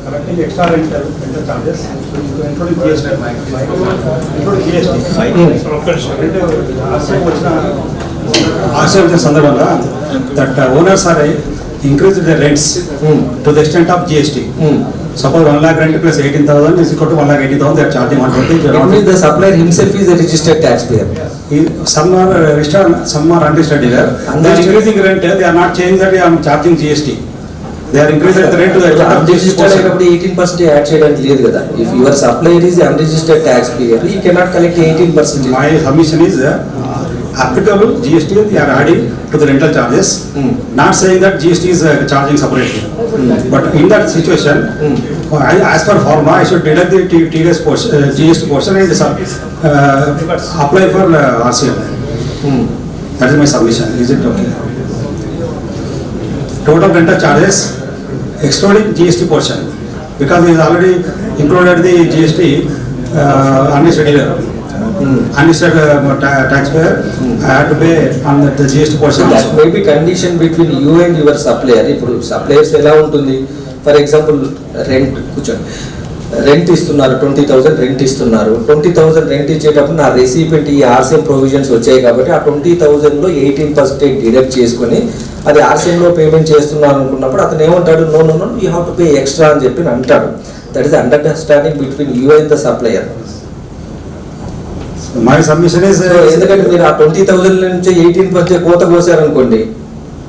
collecting extra rental charges, including GST. Also, సందర్భంగా that owners are increased the rents to the extent of GST. Suppose 1 lakh rent plus 18,000 is equal to 1,80,000. They are charging 120. It means the supplier himself is a registered taxpayer. Some are registered, some are unregistered. They are increasing rent. They are not saying that I am charging GST. They are increasing the rent to the unregistered అయినప్పుడు 18% add చేయడానికి లేదు కదా. If your supplier is unregistered taxpayer, he cannot collect 18%. My submission is applicable GST they are adding to the rental charges, not saying that GST is charging separately. But in that situation, as per forma, I should deduct the TDS portion, GST portion and apply for RCM. That is my submission. Is it okay? Total rental charges excluding GST portion, because it is already included the GST unregistered dealer. Unregistered taxpayer have to pay on the GST portion. That may be condition between you and your supplier. ఇప్పుడు suppliers ఎలా ఉంటుంది, for example rent ఇస్తున్నారు 20,000 rent ఇస్తున్నారు. 20,000 rent ఇచ్చేటప్పుడు నా recipient ఈ RCM provisions వచ్చాయి కాబట్టి ఆ 20,000లో 18% డిడక్ట్ చేసుకుని అది ఆర్సీఎంలో పేమెంట్ చేస్తున్నాను అనుకున్నప్పుడు అతను ఏమంటాడు, no no no you have to pay extra అని చెప్పి అంటాడు. That is understanding between you and the supplier. My submission is ఎందుకంటే మీరు ఆ 20,000 నుంచి 18% కోత కోసారనుకోండి,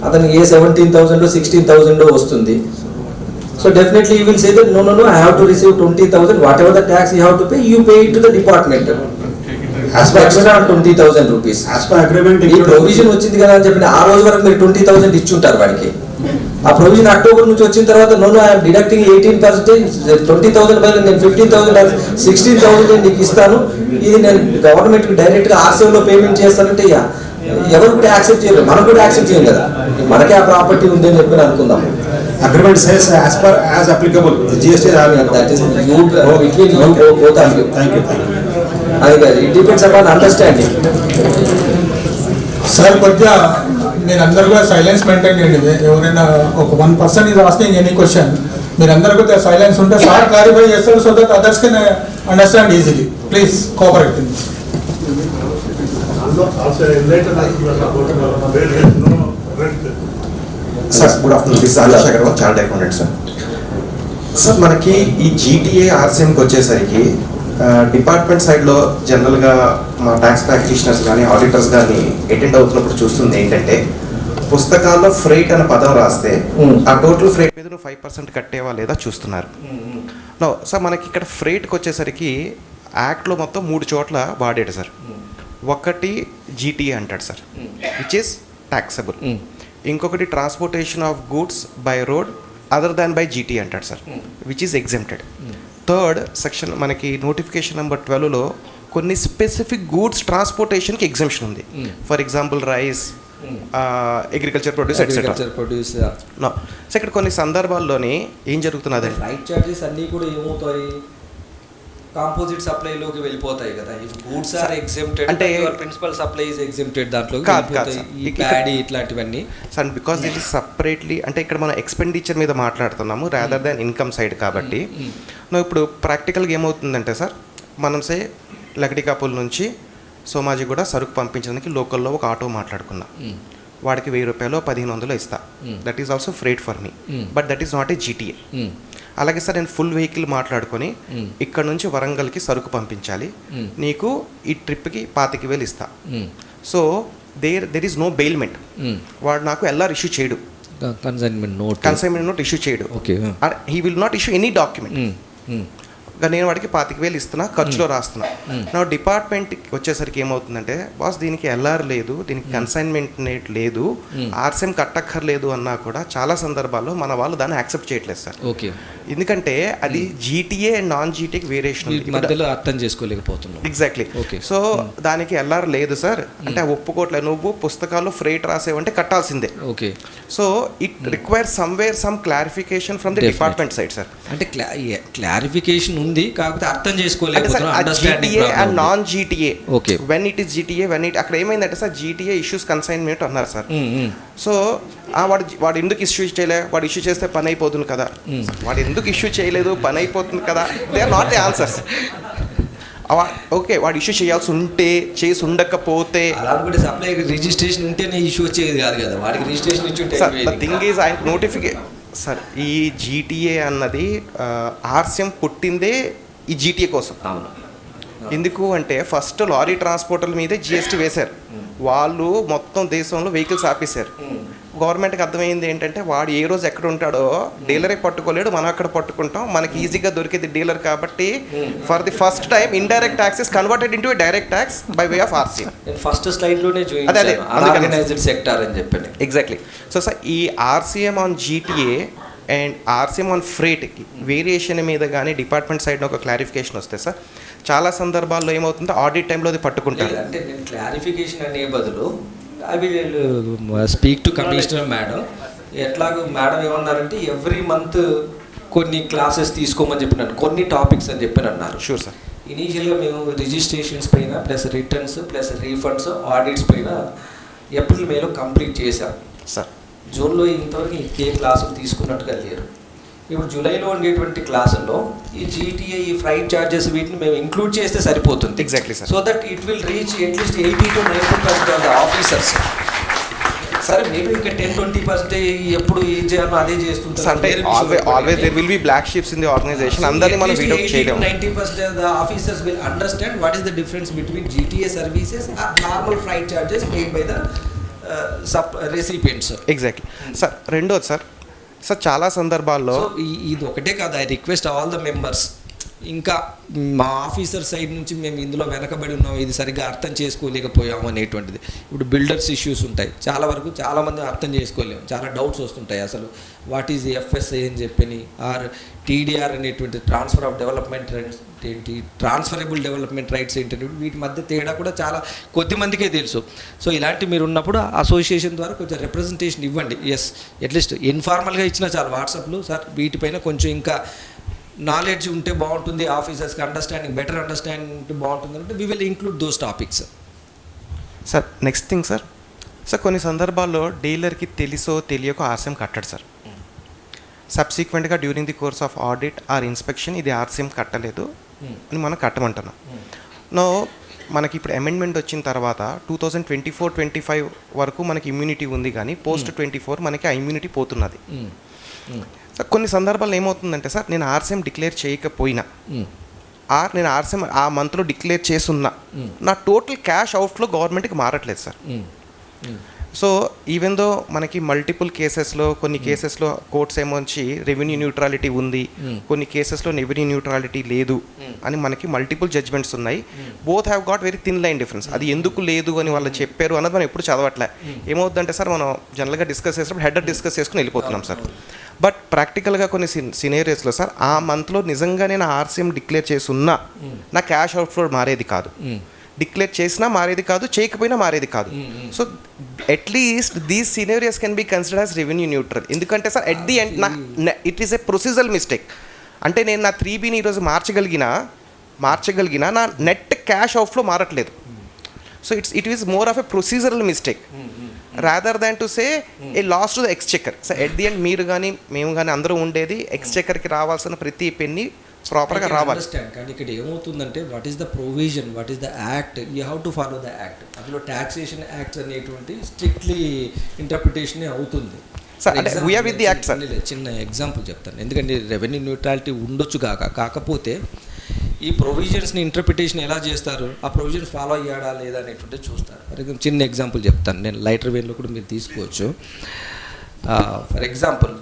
అతనికి ఏ 17,000 16,000 వస్తుంది. So definitely you will say that no, I have to receive 20,000, whatever the tax you have to pay, you pay it to the department. As per extra 20,000 rupees. As per agreement, ఈ provision వచ్చింది కదా అని చెప్పి ఆ రోజు వరకు మీరు 20,000 ఇచ్చుంటారు వాడికి. ఆ ప్రొవిజన్ అక్టోబర్ నుంచి వచ్చిన తర్వాత నో ఐఎమ్ డిడక్టింగ్ 18%, 20,000 బదులు నేను 15,000 16,000 నీకు ఇస్తాను, ఇది నేను గవర్నమెంట్ డైరెక్ట్ గా ఆర్సీఎంలో పేమెంట్ చేస్తానంటే ఎవరు కూడా యాక్సెప్ట్ చేయలేదు, మనం కూడా యాక్సెప్ట్ చేయం కదా. మనకే ఆ ప్రాపర్టీ ఉంది అని చెప్పి అనుకుందాం. Agreement says as applicable. The GST is applicable. That is you between you both of you. Thank you. It depends upon understanding. Sir కొద్దిగా మీరు అందరు కూడా సైలెన్స్ మెయింటైన్ చేయండి. ఎవరైనా ఒక 1% is asking any question, మీరు అందరు కొద్దిగా సైలెన్స్ ఉంటే సార్ క్లారిఫై చేస్తారు, so that others can understand easily. Please cooperate. Sir good afternoon, this Adesh Agarwal, chartered accountant. Sir మనకి ఈ జీటీఏ ఆర్సీఎంకి వచ్చేసరికి డిపార్ట్మెంట్ సైడ్లో జనరల్గా మా ట్యాక్స్ ప్రాక్టీషనర్స్ కానీ ఆడిటర్స్ కానీ అటెండ్ అవుతున్నప్పుడు చూస్తుంది ఏంటంటే, పుస్తకాల్లో ఫ్రైట్ అనే పదం రాస్తే ఆ టోటల్ ఫ్రైట్ మీద 5% కట్టేవా లేదా చూస్తున్నారు. నో సార్, మనకి ఇక్కడ ఫ్రైట్కి వచ్చేసరికి యాక్ట్లో మొత్తం 3 చోట్ల వాడాడు సార్. ఒకటి జీటీఏ అంటాడు సార్, విచ్ ఈస్ ట్యాక్సబుల్. ఇంకొకటి transportation of goods by road other than by GT అంటాడు sir, which is exempted. Third section మనకి నోటిఫికేషన్ నెంబర్ 12లో కొన్ని స్పెసిఫిక్ గూడ్స్ ట్రాన్స్పోర్టేషన్కి ఎగ్జెంప్షన్ ఉంది. For example rice, agriculture produce etcetera. No so ఇక్కడ కొన్ని సందర్భాల్లోని ఏం జరుగుతున్నది, రైట్ చార్జెస్ అన్నీ కూడా ఏమవుతాయి, కాంపోజిట్ సప్లైలోకి వెళ్ళిపోతాయి కదా. ఇఫ్ గూడ్స్ ఆర్ ఎగ్జెంప్టెడ్ అంటే ప్రిన్సిపల్ సప్లై ఇస్ ఎగ్జెంప్టెడ్, దాంట్లో ఈ ప్యాడీ ఇట్లాంటివన్నీ. Sir because this is separately, అంటే ఇక్కడ మనం ఎక్స్పెండిచర్ మీద మాట్లాడుతున్నాము రాదర్ దాన్ ఇన్కమ్ సైడ్ కాబట్టి. ఇప్పుడు ప్రాక్టికల్గా ఏమవుతుందంటే సార్, మనం సే లకడికాపుల్ నుంచి సోమాజీ కూడా సరుకు పంపించడానికి లోకల్లో ఒక ఆటో మాట్లాడుకున్నా, వాడికి 1,000 రూపాయలు 1,500 ఇస్తా. That is also freight for me, but that is not a GTA. అలాగే సార్ నేను ఫుల్ వెహికల్ మాట్లాడుకొని ఇక్కడ నుంచి వరంగల్కి సరుకు పంపించాలి, నీకు ఈ ట్రిప్కి 25,000 ఇస్తా. So there is no bailment. వాడు నాకు ఎల్ఆర్ ఇష్యూ చేయడు, కన్సైన్మెంట్ నోట్ ఇష్యూ చేయడు, he will not issue any document. నేను వాడికి 25,000 ఇస్తున్నా, ఖర్చులో రాస్తున్నా. నా డిపార్ట్మెంట్కి వచ్చేసరికి ఏమవుతుందంటే, బాస్ దీనికి ఎల్ఆర్ లేదు, దీనికి కన్సైన్మెంట్ నేట్ లేదు, ఆర్సీఎం కట్టక్కర్లేదు అన్నా కూడా చాలా సందర్భాల్లో మన వాళ్ళు దాన్ని యాక్సెప్ట్ చేయట్లేదు సార్. ఓకే, ఎందుకంటే అది జీటీఏ అండ్ నాన్ జీటీకి వేరియేషన్ మధ్యలో అర్థం చేసుకోలేకపోతున్నాం. ఎగ్జాక్ట్లీ. సో దానికి ఎల్ఆర్ లేదు సార్ అంటే ఒప్పుకోవట్లేదు. నువ్వు పుస్తకాల్లో ఫ్రైట్ రాసేవంటే కట్టాల్సిందే. Okay, so it require somewhere some clarification from the department side sir. అంటే క్లారిఫికేషన్ ఉంది, కాకపోతే అర్థం చేసుకోలేకపోతున్నాం. GTA and non GTA, when it is GTA, when it అక్కడ ఏమైందంటే సార్ జీటీఏ ఇష్యూస్ కన్సైన్మెంట్ అన్నారు సార్. సో వాడు ఎందుకు ఇష్యూ చేయలే, వాడు ఇష్యూ చేస్తే పని అయిపోతుంది కదా, వాడు ఎందుకు ఇష్యూ చేయలేదు పని అయిపోతుంది కదా, they are not the answers. Okay, వాడు ఇష్యూ చేయాల్సి ఉంటే చేసి ఉండకపోతే అలాంటి సప్లై రిజిస్ట్రేషన్ ఉంటేనే ఇష్యూ వచ్చేది కాదు కదా, వాడికి రిజిస్ట్రేషన్ ఇచ్చి సార్. ద థింగ్ ఈజ్ ఆయన నోటిఫికేషన్ సార్, ఈ జీటీఏ అన్నది ఆర్సీఎం పుట్టిందే ఈ జీటీఏ కోసం. అవును. ఎందుకు అంటే ఫస్ట్ లారీ ట్రాన్స్పోర్టర్ల మీదే జిఎస్టీ వేశారు, వాళ్ళు మొత్తం దేశంలో వెహికల్స్ ఆపేశారు. గవర్నమెంట్కి అర్థమైంది ఏంటంటే వాడు ఏ రోజు ఎక్కడ ఉంటాడో డీలరే పట్టుకోలేడు, మనం అక్కడ పట్టుకుంటాం, మనకి ఈజీగా దొరికేది డీలర్ కాబట్టి for the first time indirect taxes converted into direct tax by way of RCM. ఫస్ట్ స్లైడ్లోనే అదే ఆర్గనైజ్డ్ సెక్టార్ అని చెప్పండి. ఎగ్జాక్ట్లీ. సో సార్ ఈ RCM on GTA and RCM on ఫ్రేట్కి వేరియేషన్ మీద కానీ డిపార్ట్మెంట్ సైడ్ ఒక క్లారిఫికేషన్ వస్తే సార్, చాలా సందర్భాల్లో ఏమవుతుందో ఆడిట్ టైంలో అది పట్టుకుంటారు. అంటే నేను క్లారిఫికేషన్ అనే బదులు I will speak to commissioner madam. ఎట్లాగో మేడం ఏమన్నారంటే ఎవ్రీ మంత్ కొన్ని క్లాసెస్ తీసుకోమని చెప్పినారు, కొన్ని టాపిక్స్ అని చెప్పి అన్నారు. Sure sir. ఇనీషియల్గా మేము రిజిస్ట్రేషన్స్ పైన plus returns plus refunds audits పైన ఏప్రిల్ మేలో కంప్లీట్ చేశాం సార్. జూన్లో ఇంతవరకు ఏ క్లాసులు తీసుకున్నట్టుగా లేరు. ఇప్పుడు జూలైలో ఉండేటువంటి క్లాసుల్లో ఈ జీటీఏ ఈ ఫ్లైట్ ఛార్జెస్ వీటిని మేము ఇంక్లూడ్ చేస్తే సరిపోతుంది. Exactly sir. So that it will reach at least 80 to 90% of the officers. సరే మేబీ ఇంకా 10-20% ఎప్పుడు ఏం చేయాలో అదే చేస్తుంటారు. అంటే always there will be black sheeps in the organisation. అందరినీ మనం వీడియో చేయలేము. 90% of the officers will understand what is the difference between GTA services or normal flight charges paid by the recipients. Exactly sir. రెండోది sir, చాలా సందర్భాల్లో ఇది ఒకటే కాదు, I request all the members, ఇంకా మా ఆఫీసర్ సైడ్ నుంచి మేము ఇందులో వెనకబడి ఉన్నాం, ఇది సరిగ్గా అర్థం చేసుకోలేకపోయాము అనేటువంటిది. ఇప్పుడు బిల్డర్స్ ఇష్యూస్ ఉంటాయి, చాలా వరకు చాలామంది అర్థం చేసుకోలేము, చాలా డౌట్స్ వస్తుంటాయి. అసలు వాట్ ఈజ్ ఎఫ్ఎస్ఐ అని చెప్పని, ఆర్ టీడీఆర్ అనేటువంటి ట్రాన్స్ఫర్ ఆఫ్ డెవలప్మెంట్ రైట్స్ ఏంటి, ట్రాన్స్ఫరబుల్ డెవలప్మెంట్ రైట్స్ ఏంటంటే వీటి మధ్య తేడా కూడా చాలా కొద్ది మందికే తెలుసు. సో ఇలాంటి మీరు ఉన్నప్పుడు అసోసియేషన్ ద్వారా కొంచెం రిప్రజెంటేషన్ ఇవ్వండి. ఎస్, అట్లీస్ట్ ఇన్ఫార్మల్గా ఇచ్చినా చాలు వాట్సాప్లో, సార్ వీటిపైన కొంచెం ఇంకా నాలెడ్జ్ ఉంటే బాగుంటుంది, ఆఫీసర్స్కి అండర్స్టాండింగ్ బెటర్ అండర్స్టాండింగ్ ఉంటే బాగుంటుంది అంటే we will include those topics. Sir next thing sir, కొన్ని సందర్భాల్లో డీలర్కి తెలుసో తెలియకో ఆర్సీఎం కట్టడు సార్. సబ్సిక్వెంట్గా during the course of audit or inspection ఇది ఆర్సీఎం కట్టలేదు అని మనం కట్టమంటున్నాం. నో, మనకి ఇప్పుడు అమెండ్మెంట్ వచ్చిన తర్వాత 2024-25 వరకు మనకి ఇమ్యూనిటీ ఉంది, కానీ పోస్ట్ 24 మనకి ఆ ఇమ్యూనిటీ పోతున్నది. సార్ కొన్ని సందర్భాల్లో ఏమవుతుందంటే సార్, నేను ఆర్సీఎం డిక్లేర్ చేయకపోయినా నేను ఆర్సీఎం ఆ మంత్లో డిక్లేర్ చేసున్నా, నా టోటల్ క్యాష్ అవుట్ఫ్లో గవర్నమెంట్కి మారట్లేదు సార్. సో ఈవెన్ దో మనకి మల్టిపుల్ కేసెస్లో, కొన్ని కేసెస్లో కోర్ట్స్ ఏమొచ్చి రెవెన్యూ న్యూట్రాలిటీ ఉంది, కొన్ని కేసెస్లో రెవెన్యూ న్యూట్రాలిటీ లేదు అని మనకి మల్టిపుల్ జడ్జ్మెంట్స్ ఉన్నాయి. Both have got very thin line difference. అది ఎందుకు లేదు అని వాళ్ళు చెప్పారు అన్నది మనం ఎప్పుడు చదవట్లే. ఏమవుతుందంటే సార్, మనం జనరల్గా డిస్కస్ చేసినప్పుడు హెడర్ డిస్కస్ చేసుకుని వెళ్ళిపోతున్నాం సార్. బట్ ప్రాక్టికల్గా కొన్ని సినేరియస్లో సార్, ఆ మంత్లో నిజంగా నేను ఆర్సీఎం డిక్లేర్ చేసి ఉన్నా నా క్యాష్ అవుట్ఫ్లో మారేది కాదు, డిక్లేర్ చేసినా మారేది కాదు, చేయకపోయినా మారేది కాదు. So at least these scenarios can be consider as revenue neutral. ఎందుకంటే sir at the end it is a procedural mistake. అంటే నేను నా 3Bని ఈరోజు మార్చగలిగిన నా నెట్ క్యాష్ అవుట్ఫ్లో మారట్లేదు. So it is more of a procedural mistake rather than to say a loss to the exchequer. So at the end మీరు కానీ మేము కానీ అందరూ ఉండేది ఎక్స్చెకర్కి రావాల్సిన ప్రతి పెన్ని ప్రాపర్గా రావాలి. కానీ ఇక్కడ ఏమవుతుందంటే, what is the provision, what is the act, you have to follow the act. అందులో టాక్సేషన్ యాక్ట్ అనేటువంటి స్ట్రిక్ట్లీ ఇంటర్ప్రిటేషన్ అవుతుంది. చిన్న ఎగ్జాంపుల్ చెప్తాను, ఎందుకంటే రెవెన్యూ న్యూట్రాలిటీ ఉండొచ్చు కాకపోతే ఈ ప్రొవిజన్స్ని ఇంటర్ప్రిటేషన్ ఎలా చేస్తారు, ఆ ప్రొవిజన్స్ ఫాలో అయ్యాడా లేదా అనేటువంటి చూస్తారు. ఫర్ ఎగ్జాంపుల్ చిన్న ఎగ్జాంపుల్ చెప్తాను, నేను లైటర్ వేలో కూడా మీరు తీసుకోవచ్చు. ఫర్ ఎగ్జాంపుల్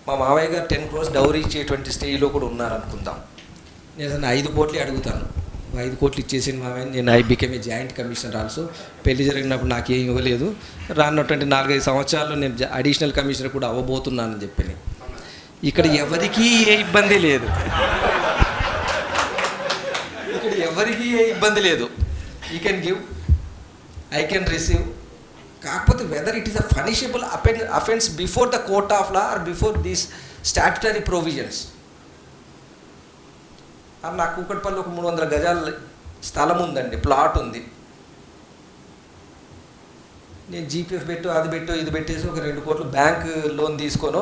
మా మావయ్య గారు 10 crores డౌరీ ఇచ్చేటువంటి స్టేజ్లో కూడా ఉన్నారనుకుందాం. నేను 5 కోట్లు అడుగుతాను, 5 కోట్లు ఇచ్చేసి మావయ్య, నేను I became a joint commissioner also, పెళ్లి జరిగినప్పుడు నాకేం ఇవ్వలేదు, రానున్నటువంటి 4-5 సంవత్సరాల్లో నేను అడిషనల్ కమిషనర్ కూడా అవ్వబోతున్నానని చెప్పి. ఇక్కడ ఎవరికీ ఏ ఇబ్బంది లేదు, you can give, I can receive. కాకపోతే whether it is a punishable offence before the court of law or before these statutory provisions. నాకు కూకట్పల్లి ఒక 300 గజాల స్థలం ఉందండి, ప్లాట్ ఉంది. నేను జీపీఎఫ్ పెట్టు అది పెట్టు ఇది పెట్టేసి ఒక 2 కోట్లు బ్యాంక్ లోన్ తీసుకోను,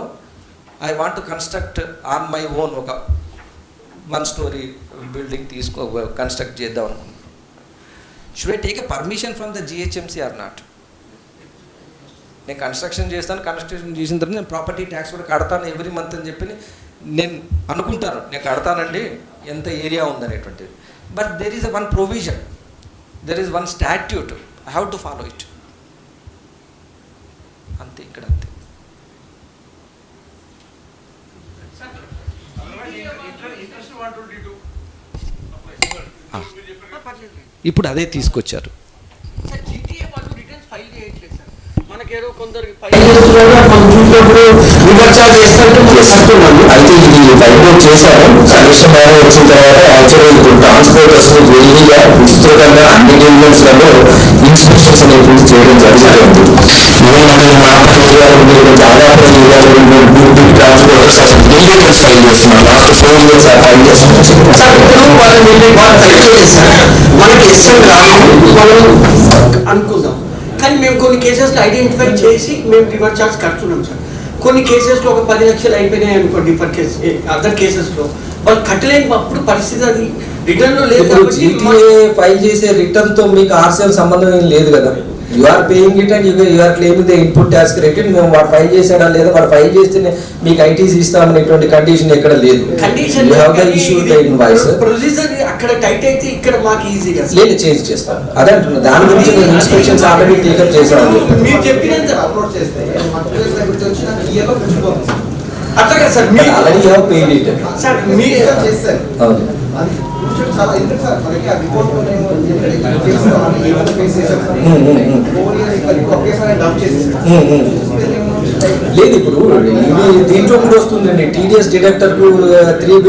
I want to construct on my own ఒక 1 స్టోరీ బిల్డింగ్ కన్స్ట్రక్ట్ చేద్దాం అనుకున్నాను. Should I take a permission from the GHMC or not? నేను కన్స్ట్రక్షన్ చేస్తాను, కన్స్ట్రక్షన్ చేసిన తర్వాత నేను ప్రాపర్టీ ట్యాక్స్ కూడా కడతాను ఎవ్రీ మంత్ అని చెప్పి నేను అనుకుంటాను, నేను కడతానండి ఎంత ఏరియా ఉందనేటువంటిది. But there is one provision, there is one statute, I have to follow it. అంతే, ఇక్కడ అంతే. ఇప్పుడు అదే తీసుకొచ్చారు. అయితే ఇది వైబ్రేట్ చేశారు. కనెక్షన్ ద్వారా వచ్చిన తర్వాత యాక్చువల్గా ఇప్పుడు ట్రాన్స్పోర్టర్స్ విరివిగా విస్తృతంగా అన్ని డివిజన్స్లలో ఇన్స్పెక్షన్స్ అనేవి చేయడం జరుగుతుంది. ఈవెన్ దాదాపు ట్రాన్స్పోర్టర్స్ డివిజన్స్ ఫైల్ చేస్తున్నాం. లాస్ట్ 4 years ఫైల్ చేస్తున్నాం. మనకి ఎస్ఎం రాదు మనం అనుకుందాం, కానీ మేము కొన్ని కేసెస్లో ఐడెంటిఫై చేసి మేము రివర్స్ చార్జ్ కడుతున్నాం సార్. కొన్ని కేసెస్లో ఒక 10 లక్షలు అయిపోయినాయి అనుకోండి, ఫర్ కేసు అదర్ కేసెస్లో వాళ్ళు కట్టలేనప్పుడు పరిస్థితి అది రిటర్న్లో లేదు. జీటీఏ ఫైల్ చేసే రిటర్న్తో మీకు ఆర్సీఎం సంబంధం ఏం లేదు కదా. You are paying it and you are claiming the input tax credit. మేము వాడు ఫైల్ చేసాడా లేదా, వాడు ఫైల్ చేస్తేనే మీకు ఐటీసీ ఇస్తామనేటువంటి కండిషన్ ఎక్కడ లేదు. ప్రొసీజర్ అక్కడ టైట్ అయితే ఇక్కడ మాకు ఈజీగా లేదు, చేంజ్ చేస్తాం. అదే అంటున్నా, దాని గురించి ఇన్స్పెక్షన్స్ ఆల్రెడీ టేకప్ చేసాము. మీరు చెప్పినంత అప్లోడ్ చేస్తే అట్లాగా సార్, మీరు already have paid it sir, మీరు చేస్తారు. అవును, లేదు ఇప్పుడు ఇది దీంట్లో కూడా వస్తుందండి. టీడీఎస్ డిడక్టర్కు 3B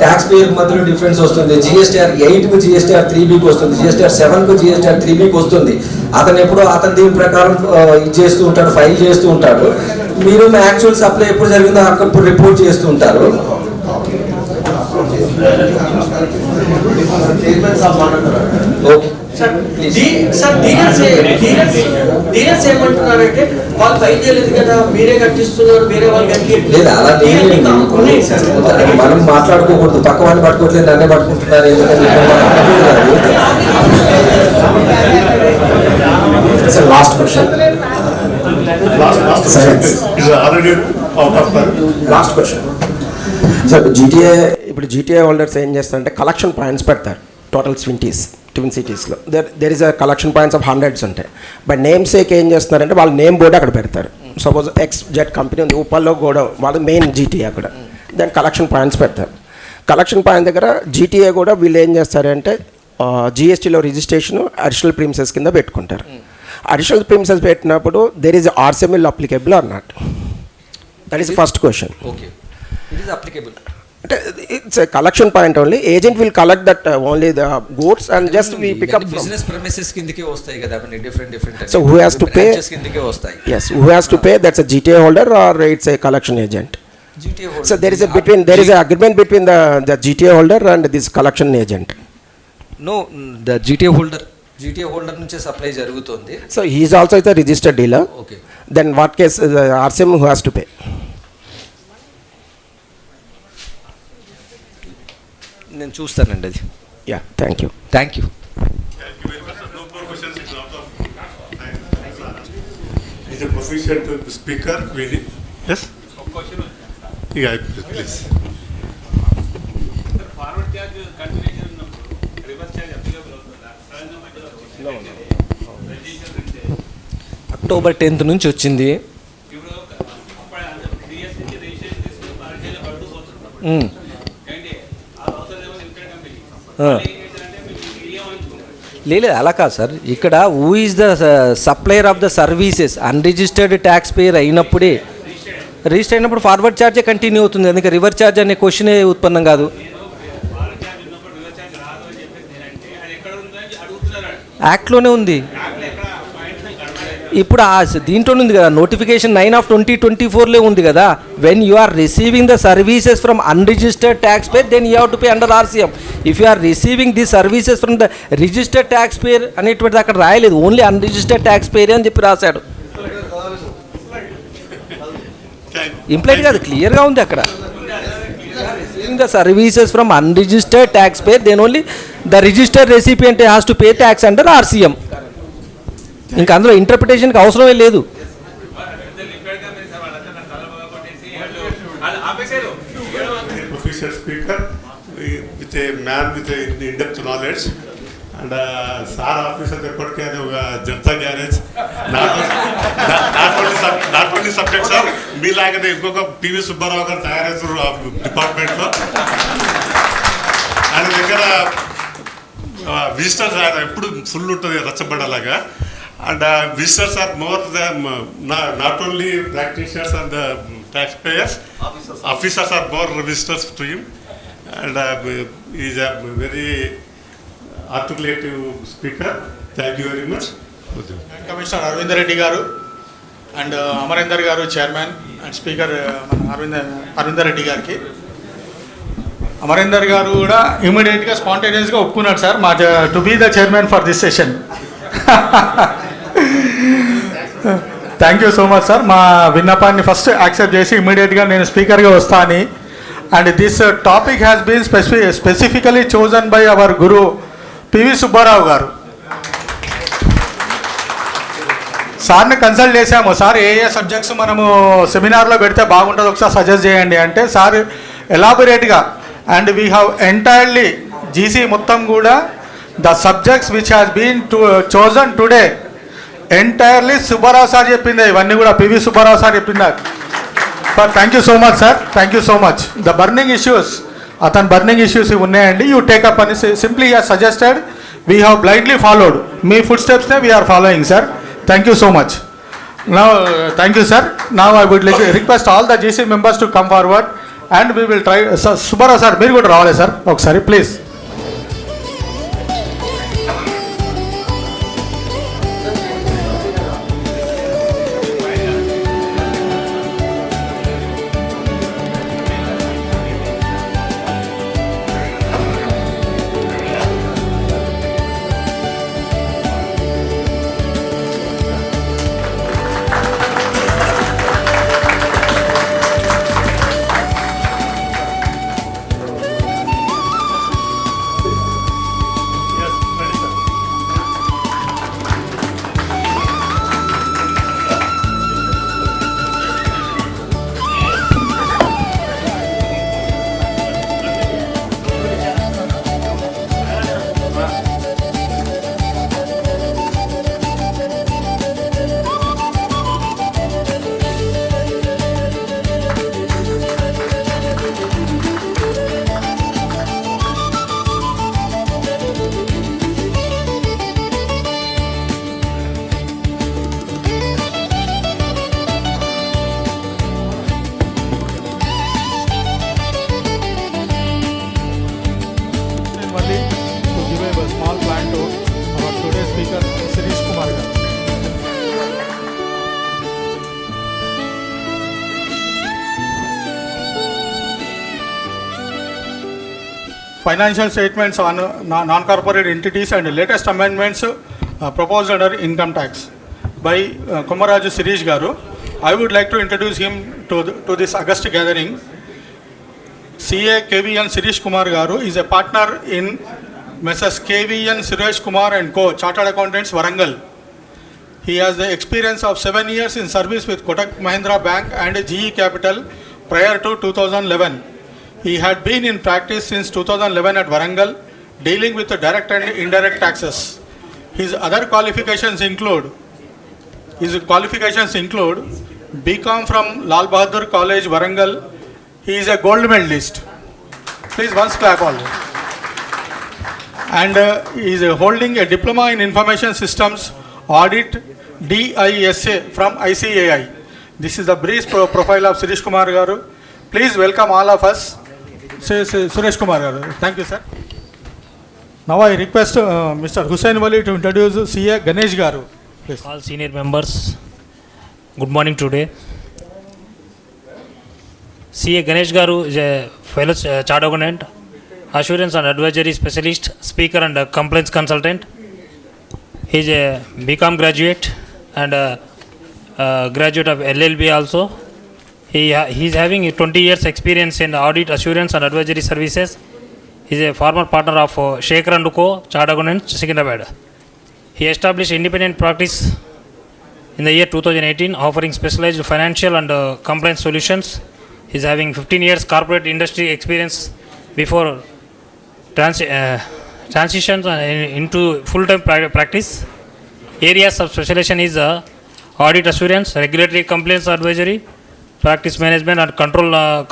ట్యాక్స్ పేయర్ మధ్యలో డిఫరెన్స్ వస్తుంది. జిఎస్టీఆర్ 8కు జిఎస్టీఆర్ 3Bకి వస్తుంది, జిఎస్టీఆర్ 7కు జిఎస్టీఆర్ 3Bకి వస్తుంది. అతను ఎప్పుడు అతను దీని ప్రకారం ఇది చేస్తూ ఉంటాడు, ఫైల్ చేస్తూ ఉంటాడు. మీరు యాక్చువల్ సప్లై ఎప్పుడు జరిగిందో అప్పుడు రిపోర్ట్ చేస్తూ ఉంటారు. ఓకే సార్, డీలర్స్ ఏమంటున్నారంటే వాళ్ళు ఫైల్ చేయలేదు కదా, మీరే కట్టిస్తున్నారు, వేరే వాళ్ళు లేదు అలా మనం మాట్లాడుకోకూడదు. పక్క వాళ్ళు పట్టుకోవట్లేదు, నన్నే పట్టుకుంటున్నారు. Last question last question sir, ఇప్పుడు జీటీఏ హోల్డర్స్ ఏం చేస్తారంటే కలెక్షన్ పాయింట్స్ పెడతారు. టోటల్ ట్విన్ సిటీస్లో there is a collection points of hundreds ఉంటాయి. బట్ నేమ్ సేక్ ఏం చేస్తున్నారంటే వాళ్ళ నేమ్ బోర్డు అక్కడ పెడతారు. సపోజ్ XZ కంపెనీ ఉంది, ఉప్పల్లో కూడా వాళ్ళ మెయిన్ జీటీఏ అక్కడ, దాని కలెక్షన్ పాయింట్స్ పెడతారు. కలెక్షన్ పాయింట్ దగ్గర జీటీఏ కూడా వీళ్ళు ఏం చేస్తారంటే జిఎస్టీలో రిజిస్ట్రేషన్ అడిషనల్ ప్రీమిసెస్ కింద పెట్టుకుంటారు. అడిషనల్ ప్రీమిసెస్ పెట్టినప్పుడు దెర్ ఈజ్ ఆర్సీఎంఎల్ applicable or not? That is first question. Okay, it is applicable. అంటే it's a collection point only. Agent will collect that only the goods and just we pick up business premises కిందకే వస్తాయి కదా, different so who has to pay కిందకే వస్తాయి. yes, who has to pay? That's a GTA holder or it's a collection agent? GTA holder. So there is a agreement between the GTA holder and this collection agent. No, the GTA holder నుంచే supply జరుగుతుంది. So he is also a registered dealer. Okay. Then what case RCM who has to pay? నేను చూస్తానండి అది. Yeah, thank you. Thank you. Is a proficient speaker? Really? Yes? Yeah, please. Forward charge continuation reverse charge applicable October 10th నుంచి వచ్చింది. లేదు అలా కాదు sir, ఇక్కడ who is the supplier of the services unregistered taxpayer అయినప్పుడే, register అయినప్పుడు forward ఛార్జే continue అవుతుంది. అందుకే రివర్స్ ఛార్జ్ అనే క్వశ్చనే ఉత్పన్నం కాదు. యాక్ట్లోనే ఉంది. ఇప్పుడు దీంట్లో ఉంది కదా నోటిఫికేషన్ 9/2024 ఉంది కదా, when you are receiving the services from unregistered tax payer then you have to pay under RCM. If you are receiving the services from the registered tax payer అనేటువంటిది అక్కడ రాయలేదు, ఓన్లీ అన్రిజిస్టర్డ్ ట్యాక్స్ పేర్ అని చెప్పి రాశాడు. Implied కాదు, క్లియర్గా ఉంది అక్కడ. Receiving the services from unregistered tax payer then only the registered recipient has to pay tax under RCM. ఇంకా అందులో ఇంటర్ప్రిటేషన్కి అవసరమే లేదు. Professor Speaker, with a man with a in-depth knowledge, and SAR officer report ke hoga Janata Garage, not only subject sir, me like the inkoka PV Subbarao garu tayaracharu department lo, and దగ్గర visitors are ఎప్పుడు full ఉంటుంది రచ్చబడలాగా. And visitors are more than not only practitioners and the taxpayers. Officers are more visitors to him, and he is a very articulative speaker. Thank you very much. Commissioner Arvind Reddy garu and Amarinder garu chairman and speaker Arvind Reddy gariki. Amarinder garu kuda immediate ga spontaneous ga oppukunnaru sir ma to be the chairman for this session. Thank you so much sir. మా విన్నపాన్ని first accept చేసి ఇమీడియట్గా నేను స్పీకర్గా వస్తా అని. And this topic has been specifically chosen by our guru PV Subbarao garu. సార్ని consult చేశాము, sir ఏ subjects మనము సెమినార్లో పెడితే బాగుంటుందో ఒకసారి సజెస్ట్ చేయండి అంటే సార్ ఎలాబొరేట్గా and we have entirely GC మొత్తం కూడా the subjects which has been chosen today entirely Subbarao sir చెప్పింది, ఇవన్నీ కూడా పివి సుబ్బారావు సార్ చెప్పింది. Sir thank you so much sir, thank you so much. The burning issues అతను బర్నింగ్ ఇష్యూస్ ఉన్నాయండి, you take up అని simply has suggested, we have blindly followed, మీ ఫుడ్ స్టెప్స్నే we are following sir. Thank you so much. Now thank you sir. Now I would request all the GC members to come forward and we will try. Subbarao sir మీరు కూడా రావాలి sir ఒకసారి please. Financial statements on non-corporate entities and latest amendments proposed under income tax by Komaraju Sirish Garu. I would like to introduce him to this August gathering. CA KVN Sirish Kumar Garu is a partner in Messrs. KVN Suresh Kumar and Co. Chartered Accountants, Warangal. He has the experience of 7 years in service with Kotak Mahindra Bank and GE Capital prior to 2011. He had been in practice since 2011 at Warangal, dealing with the direct and indirect taxes. His other qualifications include BCom from Lal Bahadur College, Warangal. He is a gold medalist. Please once clap all. And he is holding a diploma in information systems audit DISA from ICAI. This is the brief profile of Sirish Kumar Garu. Please welcome all of us. Suresh Kumar Garu. Thank you, sir. Now I request Mr. Hussain Wali to introduce CA Ganesh Garu. Please. All senior members, good morning today. CA Ganesh Garu is a fellow chartered accountant, assurance and advisory specialist, speaker and complaints consultant. He is a BCom graduate and graduate of LLB also. He is having 20 years experience in audit, assurance and advisory services. He is a former partner of Shaker & Co, Chartered Accountants, Secunderabad. He established independent practice in the year 2018, offering specialized financial and compliance solutions. He is having 15 years corporate industry experience before transition into full-time practice. Areas of specialization is audit assurance, regulatory compliance advisory, practice management and control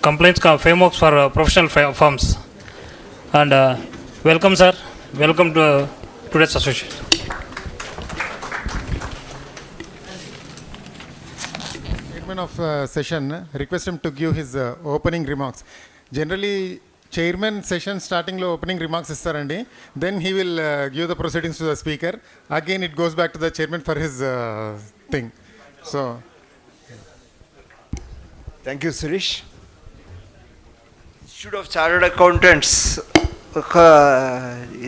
compliance frameworks for professional firms. And welcome, sir. Welcome to today's association. Chairman of session, request him to give his opening remarks. Generally, chairman session starting lo opening remarks istarandi. Then he will give the proceedings to the speaker. Again, it goes back to the chairman for his thing. So, thank you Suresh. Institute of chartered Accountants ఒక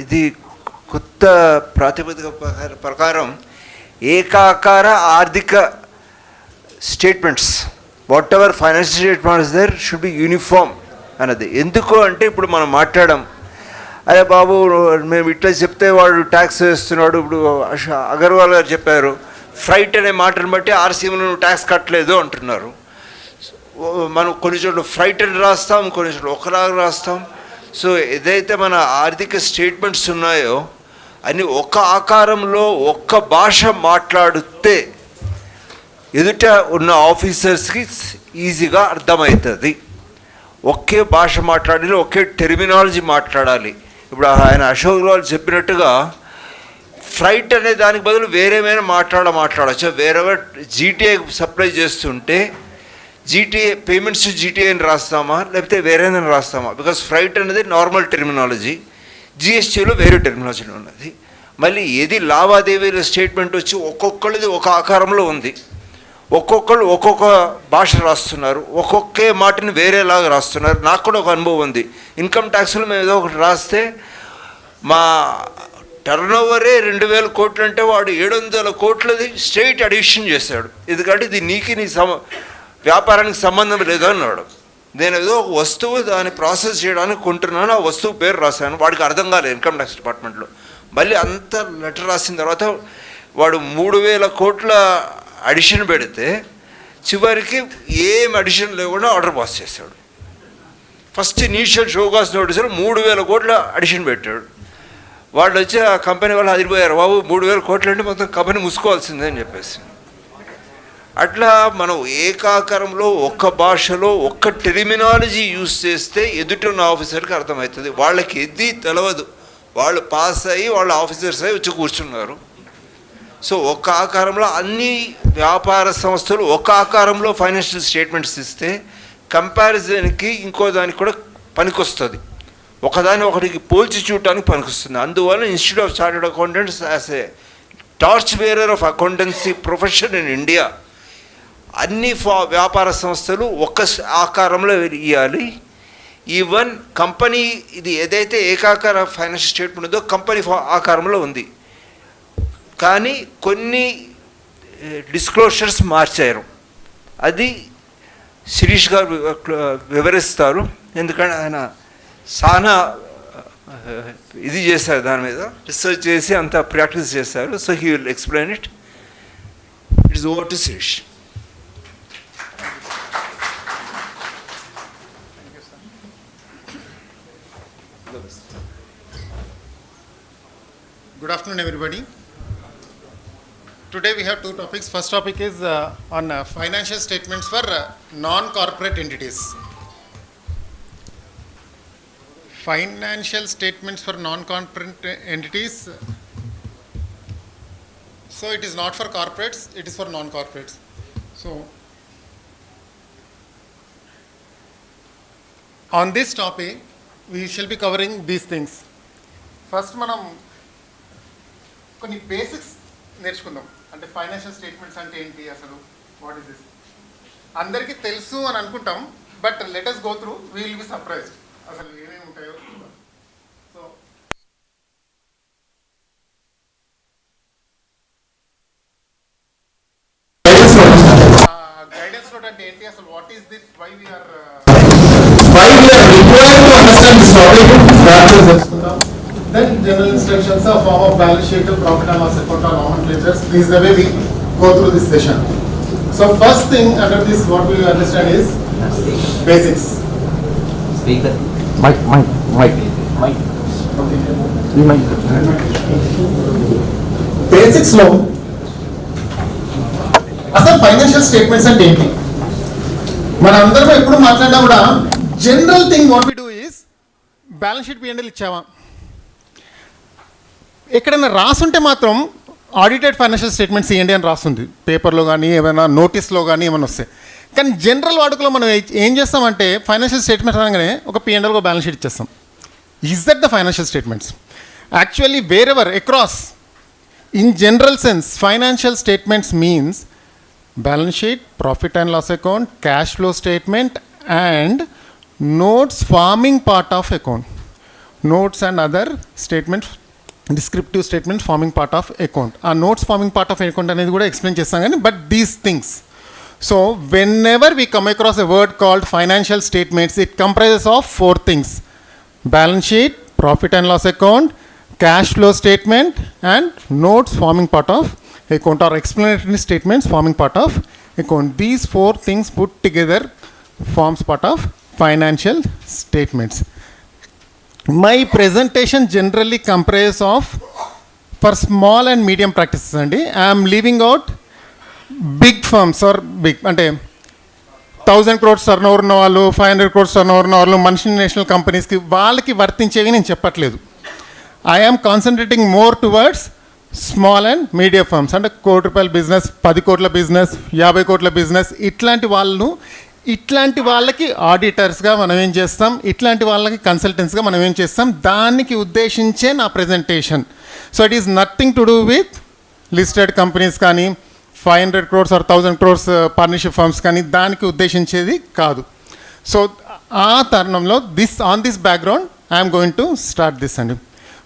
ఇది కొత్త ప్రాతిపదిక ప్రకారం ఏకాకార ఆర్థిక statements, whatever financial statements there should be uniform అన్నది. ఎందుకు అంటే ఇప్పుడు మనం మాట్లాడాం, అరే బాబు మేము ఇట్లా చెప్తే వాడు ట్యాక్స్ వేస్తున్నాడు. ఇప్పుడు అగర్వాల్ గారు చెప్పారు, ఫ్రైట్ అనే మాటను బట్టి ఆర్సీఎంలో నువ్వు ట్యాక్స్ కట్టలేదు అంటున్నారు. మనం కొన్ని చోట్ల ఫ్రైట్ అని రాస్తాం, కొన్ని చోట్ల ఒకలాగా రాస్తాం. సో ఏదైతే మన ఆర్థిక స్టేట్మెంట్స్ ఉన్నాయో అన్ని ఒక ఆకారంలో ఒక్క భాష మాట్లాడితే ఎదుట ఉన్న ఆఫీసర్స్కి ఈజీగా అర్థమవుతుంది. ఒకే భాష మాట్లాడాలి, ఒకే టెర్మినాలజీ మాట్లాడాలి. ఇప్పుడు ఆయన అశోక్ రావు చెప్పినట్టుగా ఫ్రైట్ అనే దానికి బదులు వేరేమైనా మాట్లాడచ్చు. వేరే జీటీఏ సప్లై చేస్తుంటే జీటీఏ పేమెంట్స్ జీటీఏ అని రాస్తామా లేకపోతే వేరేదని రాస్తామా? బికాస్ ఫ్రైట్ అనేది నార్మల్ టెర్మినాలజీ, జిఎస్టీలో వేరే టెర్మినాలజీ ఉన్నది. మళ్ళీ ఏది లావాదేవీల స్టేట్మెంట్ వచ్చి ఒక్కొక్కరిది ఒక ఆకారంలో ఉంది, ఒక్కొక్కరు ఒక్కొక్క భాష రాస్తున్నారు, ఒక్కొక్కే మాటని వేరేలాగా రాస్తున్నారు. నాకు కూడా ఒక అనుభవం ఉంది. ఇన్కమ్ ట్యాక్స్లో మేము ఏదో ఒకటి రాస్తే మా టర్నోవరే 2000 కోట్లు అంటే వాడు 700 కోట్లది స్ట్రైట్ అడిషన్ చేశాడు. ఎందుకంటే ఇది నీకు నీ వ్యాపారానికి సంబంధం లేదు అన్నాడు. నేను ఏదో ఒక వస్తువు దాన్ని ప్రాసెస్ చేయడానికి కొంటున్నాను, ఆ వస్తువు పేరు రాశాను, వాడికి అర్థం కాలేదు ఇన్కమ్ ట్యాక్స్ డిపార్ట్మెంట్లో. మళ్ళీ అంత లెటర్ రాసిన తర్వాత వాడు 3000 కోట్ల అడిషన్ పెడితే చివరికి ఏం అడిషన్ లేకుండా ఆర్డర్ పాస్ చేశాడు. ఫస్ట్ ఇనీషియల్ షోకాస్ నోటీసులు 3000 కోట్ల అడిషన్ పెట్టాడు. వాళ్ళు వచ్చి ఆ కంపెనీ వాళ్ళు అదిరిపోయారు, బాబు 3000 కోట్లు అంటే మొత్తం కంపెనీ మూసుకోవాల్సిందే అని చెప్పేసి. అట్లా మనం ఏకాకారంలో ఒక్క భాషలో ఒక్క టెర్మినాలజీ యూజ్ చేస్తే ఎదుటిన్న ఆఫీసర్కి అర్థమవుతుంది. వాళ్ళకి ఎది తెలవదు, వాళ్ళు పాస్ అయ్యి వాళ్ళ ఆఫీసర్స్ అయ్యి వచ్చి కూర్చున్నారు. సో ఒక్క ఆకారంలో అన్ని వ్యాపార సంస్థలు ఒక ఆకారంలో ఫైనాన్షియల్ స్టేట్మెంట్స్ ఇస్తే కంపారిజన్కి ఇంకో దానికి కూడా పనికొస్తుంది, ఒకదాని ఒకటికి పోల్చి చూడటానికి పనికొస్తుంది. అందువల్ల institute of chartered accountants as a torch bearer of accountancy profession in India అన్ని వ్యాపార సంస్థలు ఒక్క ఆకారంలో ఇవ్వాలి. ఈవెన్ కంపెనీ ఇది ఏదైతే ఏకాకార ఫైనాన్షియల్ స్టేట్మెంట్ ఉందో కంపెనీ ఆకారంలో ఉంది, కానీ కొన్ని డిస్క్లోజర్స్ మార్చారు. అది శిరీష్ గారు వివరిస్తారు, ఎందుకంటే ఆయన చాలా ఇది చేశారు, దాని మీద రీసెర్చ్ చేసి అంత ప్రాక్టీస్ చేశారు. So he will explain it. It is over to Shirish. good afternoon everybody. Today we have two topics. First topic is on financial statements for non-corporate entities. Financial statements for non-corporate entities. So it is not for corporates, it is for non-corporates. So on this topic we shall be covering these things. First manam కొన్ని basics నేర్చుకుందాం. అంటే financial statements అంటే ఏంటి అసలు, what is this? అందరికీ తెలుసు అని అనుకుంటాం, but let us go through, we will be surprised అసలు ఏమేమి ఉంటాయో. సో గైడెన్స్ నోట్ అంటే ఏంటి అసలు, what is this, why we are required to understand this topic, తెలుసుకుందాం. Then general instructions of form of balance sheet, profit and loss account or nomenclatures. This is the way we go through this session. So first thing under this, what we will understand is basics. Speaker. Mic. Basics లో అసలు financial statements అంటే ఏంటి మన అందరం ఎప్పుడు మాట్లాడినా కూడా general thing what we do is balance sheet P&L ఇచ్చావా, ఎక్కడైనా రాసుంటే మాత్రం ఆడిటెడ్ ఫైనాన్షియల్ స్టేట్మెంట్స్ ఇవ్వండి అని రాస్తుంది పేపర్లో కానీ ఏమైనా నోటీస్లో కానీ ఏమైనా వస్తాయి. కానీ జనరల్ వాడుకలో మనం ఏం చేస్తామంటే ఫైనాన్షియల్ స్టేట్మెంట్స్ అనగానే ఒక P&L ఒక బ్యాలెన్స్ షీట్ ఇచ్చేస్తాం. Is that the financial statements? Actually wherever across in general sense financial statements means balance sheet, profit and loss account, cash flow statement and notes forming part of account. Notes and other statements, descriptive statements forming part of account. Notes forming part of account అనేది కూడా explain చేస్తాం కానీ but these things. So whenever we come across a word called financial statements, it comprises of 4 things: balance sheet, profit and loss account, cash flow statement and notes forming part of account or explanatory statements forming part of account. These 4 things put together forms part of financial statements. My presentation generally comprises of, for small and medium practices andi, I am leaving out big firms or big ante 1000 crores turnover ఉన్న వాళ్ళు 500 crores turnover ఉన్న వాళ్ళు multinational కంపెనీస్కి వాళ్ళకి వర్తించేవి నేను చెప్పట్లేదు. I am concentrating more towards small and medium firms అంటే ₹1 కోటి బిజినెస్, 10 కోట్ల బిజినెస్, 50 కోట్ల బిజినెస్, ఇట్లాంటి వాళ్ళకి ఆడిటర్స్గా మనం ఏం చేస్తాం, ఇట్లాంటి వాళ్ళకి కన్సల్టెంట్స్గా మనం ఏం చేస్తాం, దానికి ఉద్దేశించే నా presentation. So it is nothing to do with listed companies కానీ 500 crores or 1000 crores partnership firms కానీ దానికి ఉద్దేశించేది కాదు. సో ఆ తరుణంలో on this background I'm going to start this అండి.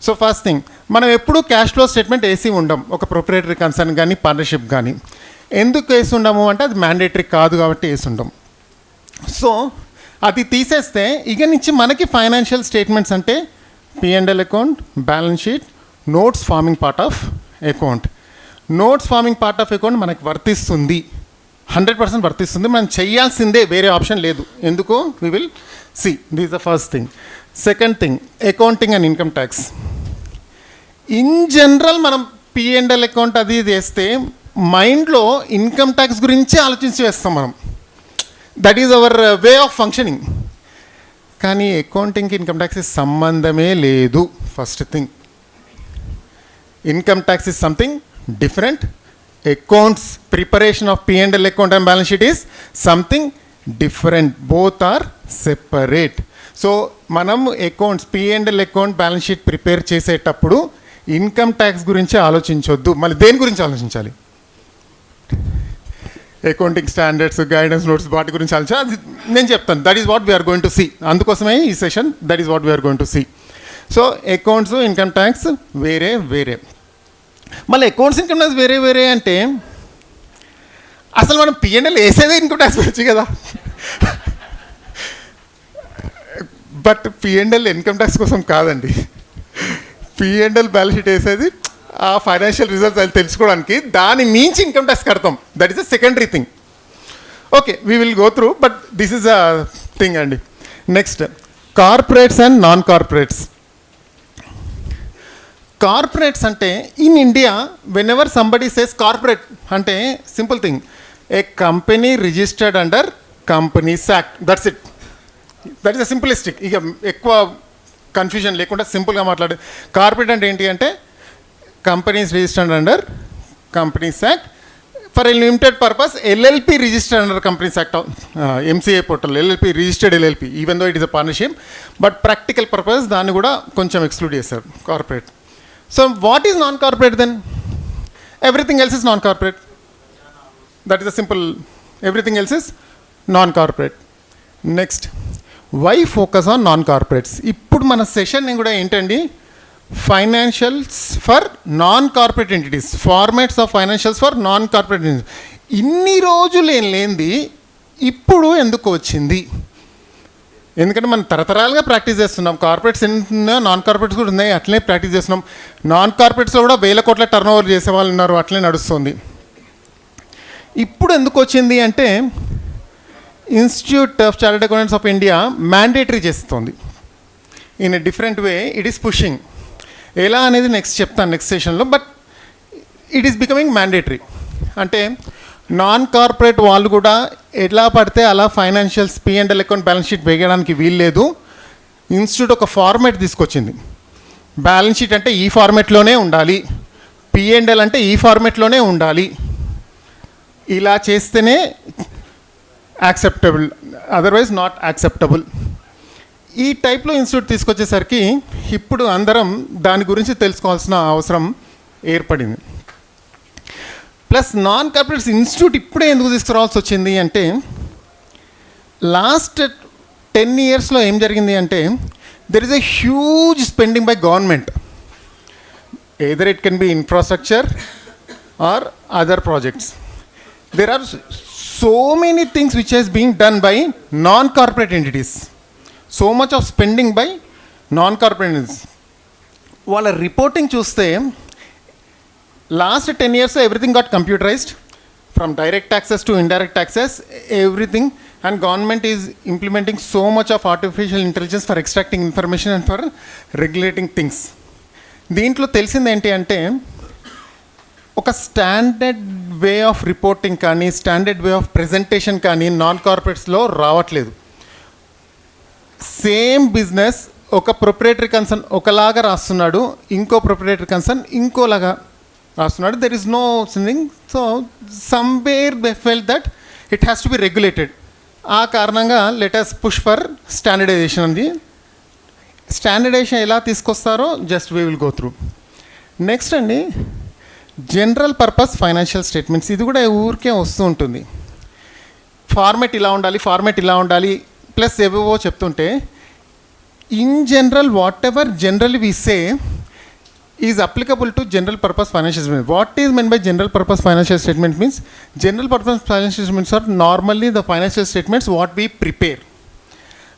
సో ఫస్ట్ థింగ్, మనం ఎప్పుడు క్యాష్ ఫ్లో స్టేట్మెంట్ వేసి ఉండం ఒక ప్రొప్రైటరీ కన్సర్న్ కానీ పార్ట్నర్షిప్ కానీ. ఎందుకు వేసి ఉండము అంటే అది మ్యాండేటరీ కాదు కాబట్టి వేసి ఉండం. సో అది తీసేస్తే ఇక నుంచి మనకి ఫైనాన్షియల్ స్టేట్మెంట్స్ అంటే P&L account, balance sheet, notes forming part of account. Notes forming part of account మనకి వర్తిస్తుంది, 100% వర్తిస్తుంది, మనం చేయాల్సిందే, వేరే ఆప్షన్ లేదు. ఎందుకు? We will see. This the first thing. Second thing, accounting and income tax. In general మనం P&L అకౌంట్ అది వేస్తే మైండ్లో ఇన్కమ్ ట్యాక్స్ గురించి ఆలోచించి వేస్తాం మనం. That is our way of functioning. కానీ అకౌంటింగ్కి ఇన్కమ్ ట్యాక్స్ సంబంధమే లేదు. First thing, income tax is something different. Accounts, preparation of P&L account and balance sheet is something different. Both are separate. So మనం accounts, P&L account, balance sheet prepare చేసేటప్పుడు income tax గురించి ఆలోచించొద్దు. మళ్ళీ దేని గురించి ఆలోచించాలి? అకౌంటింగ్ స్టాండర్డ్స్, గైడెన్స్ నోట్స్, వాటి గురించి ఆలోచించాలి. అది నేను చెప్తాను. That is what we're going to see. అందుకోసమే ఈ session, that is what we're going to see. So accounts, income tax వేరే వేరే. మళ్ళీ అకౌంట్స్, ఇన్కమ్ ట్యాక్స్ వేరే వేరే అంటే అసలు మనం P&L వేసేదే ఇన్కమ్ ట్యాక్స్ వచ్చి కదా. బట్ P&L ఇన్కమ్ ట్యాక్స్ కోసం కాదండి. P&L బ్యాలెన్స్ షీట్ వేసేది ఆ ఫైనాన్షియల్ రిజల్ట్స్ అది తెలుసుకోవడానికి, దాని మించి ఇన్కమ్ ట్యాక్స్ కడతాం. That is a secondary thing. Okay, we will go through, but this is a thing అండి. Next, corporates and non corporates. Corporates అంటే in India whenever somebody says corporate అంటే simple thing, a company registered under companies act. That's it. That is a simplistic. ఇక ఎక్కువ confusion లేకుండా సింపుల్గా మాట్లాడే. Corporate అంటే ఏంటి అంటే companies registered under companies Act for a limited purpose. LLP registered under companies Act, MCA portal, LLP registered LLP, even though it is a partnership, but practical purpose దాన్ని కూడా కొంచెం ఎక్స్క్లూడ్ చేశారు corporate. So what is non corporate then? everything else is non-corporate. That is a simple, everything else is non-corporate. Next, why focus on non-corporates? ఇప్పుడు మన session కూడా ఏంటండి, financials for non corporate entities, formats of financials for non corporate entities. ఇన్ని రోజులు ఏం లేనిది ఇప్పుడు ఎందుకు వచ్చింది? ఎందుకంటే మనం తరతరాలుగా ప్రాక్టీస్ చేస్తున్నాం. కార్పొరేట్స్ ఎన్ని నాన్ కార్పొరేట్స్ కూడా ఉన్నాయి, అట్లనే ప్రాక్టీస్ చేస్తున్నాం. నాన్ కార్పొరేట్స్లో కూడా 1000 కోట్ల టర్న్ ఓవర్ చేసే వాళ్ళు ఉన్నారు, అట్లనే నడుస్తుంది. ఇప్పుడు ఎందుకు వచ్చింది అంటే institute of chartered accountants of India mandatory చేస్తుంది. In a different way it is pushing. ఎలా అనేది నెక్స్ట్ చెప్తాను నెక్స్ట్ సెషన్లో. But it is becoming mandatory. అంటే నాన్ కార్పొరేట్ వాళ్ళు కూడా ఎలా పడితే అలా financials P&L account balance sheet వేయడానికి వీల్లేదు. ఇన్స్టిట్యూట్ ఒక ఫార్మాట్ తీసుకొచ్చింది. బ్యాలెన్స్ షీట్ అంటే ఈ ఫార్మాట్లోనే ఉండాలి, P&L అంటే ఈ ఫార్మాట్లోనే ఉండాలి. ఇలా చేస్తేనే యాక్సెప్టబుల్, అదర్వైజ్ నాట్ యాక్సెప్టబుల్. ఈ టైప్లో ఇన్స్టిట్యూట్ తీసుకొచ్చేసరికి ఇప్పుడు అందరం దాని గురించి తెలుసుకోవాల్సిన అవసరం ఏర్పడింది. ప్లస్ నాన్ కార్పొరేట్స్ ఇన్స్టిట్యూట్ ఇప్పుడే ఎందుకు తీసుకురావాల్సి వచ్చింది అంటే లాస్ట్ 10 yearsలో ఏం జరిగింది అంటే there is a huge spending by government. Either it can be infrastructure or other projects. There are so many things which is being done by non-corporate entities. So much of spending by non-corporate entities. వాళ్ళ reporting చూస్తే last 10 years everything got computerized, from direct taxes to indirect taxes, everything, and government is implementing so much of artificial intelligence for extracting information and for regulating things. దీంట్లో తెలిసింది ఏంటి అంటే ఒక standard way of reporting కానీ standard way of presentation కానీ non కార్పొరేట్స్లో రావట్లేదు. Same business ఒక ప్రొప్రైటరీ కన్సర్న్ ఒకలాగా రాస్తున్నాడు, ఇంకో ప్రొప్రైటరీ కన్సర్న్ ఇంకోలాగా రాస్తున్నాడు. There is no thing. So somewhere they fell that it has to be regulated. ఆ కారణంగా let us push for standardisation అంది. స్టాండర్డైజేషన్ ఎలా తీసుకొస్తారో just we will go through. Next అండి, జనరల్ పర్పస్ ఫైనాన్షియల్ స్టేట్మెంట్స్. ఇది కూడా ఊరికే వస్తూ ఉంటుంది. ఫార్మెట్ ఇలా ఉండాలి, ఫార్మెట్ ఇలా ఉండాలి, ప్లస్ ఏవేవో చెప్తుంటే in general whatever general we say is applicable to general purpose financial statement. What is meant by general purpose financial statement means general purpose financial statements are normally the financial statements what we prepare.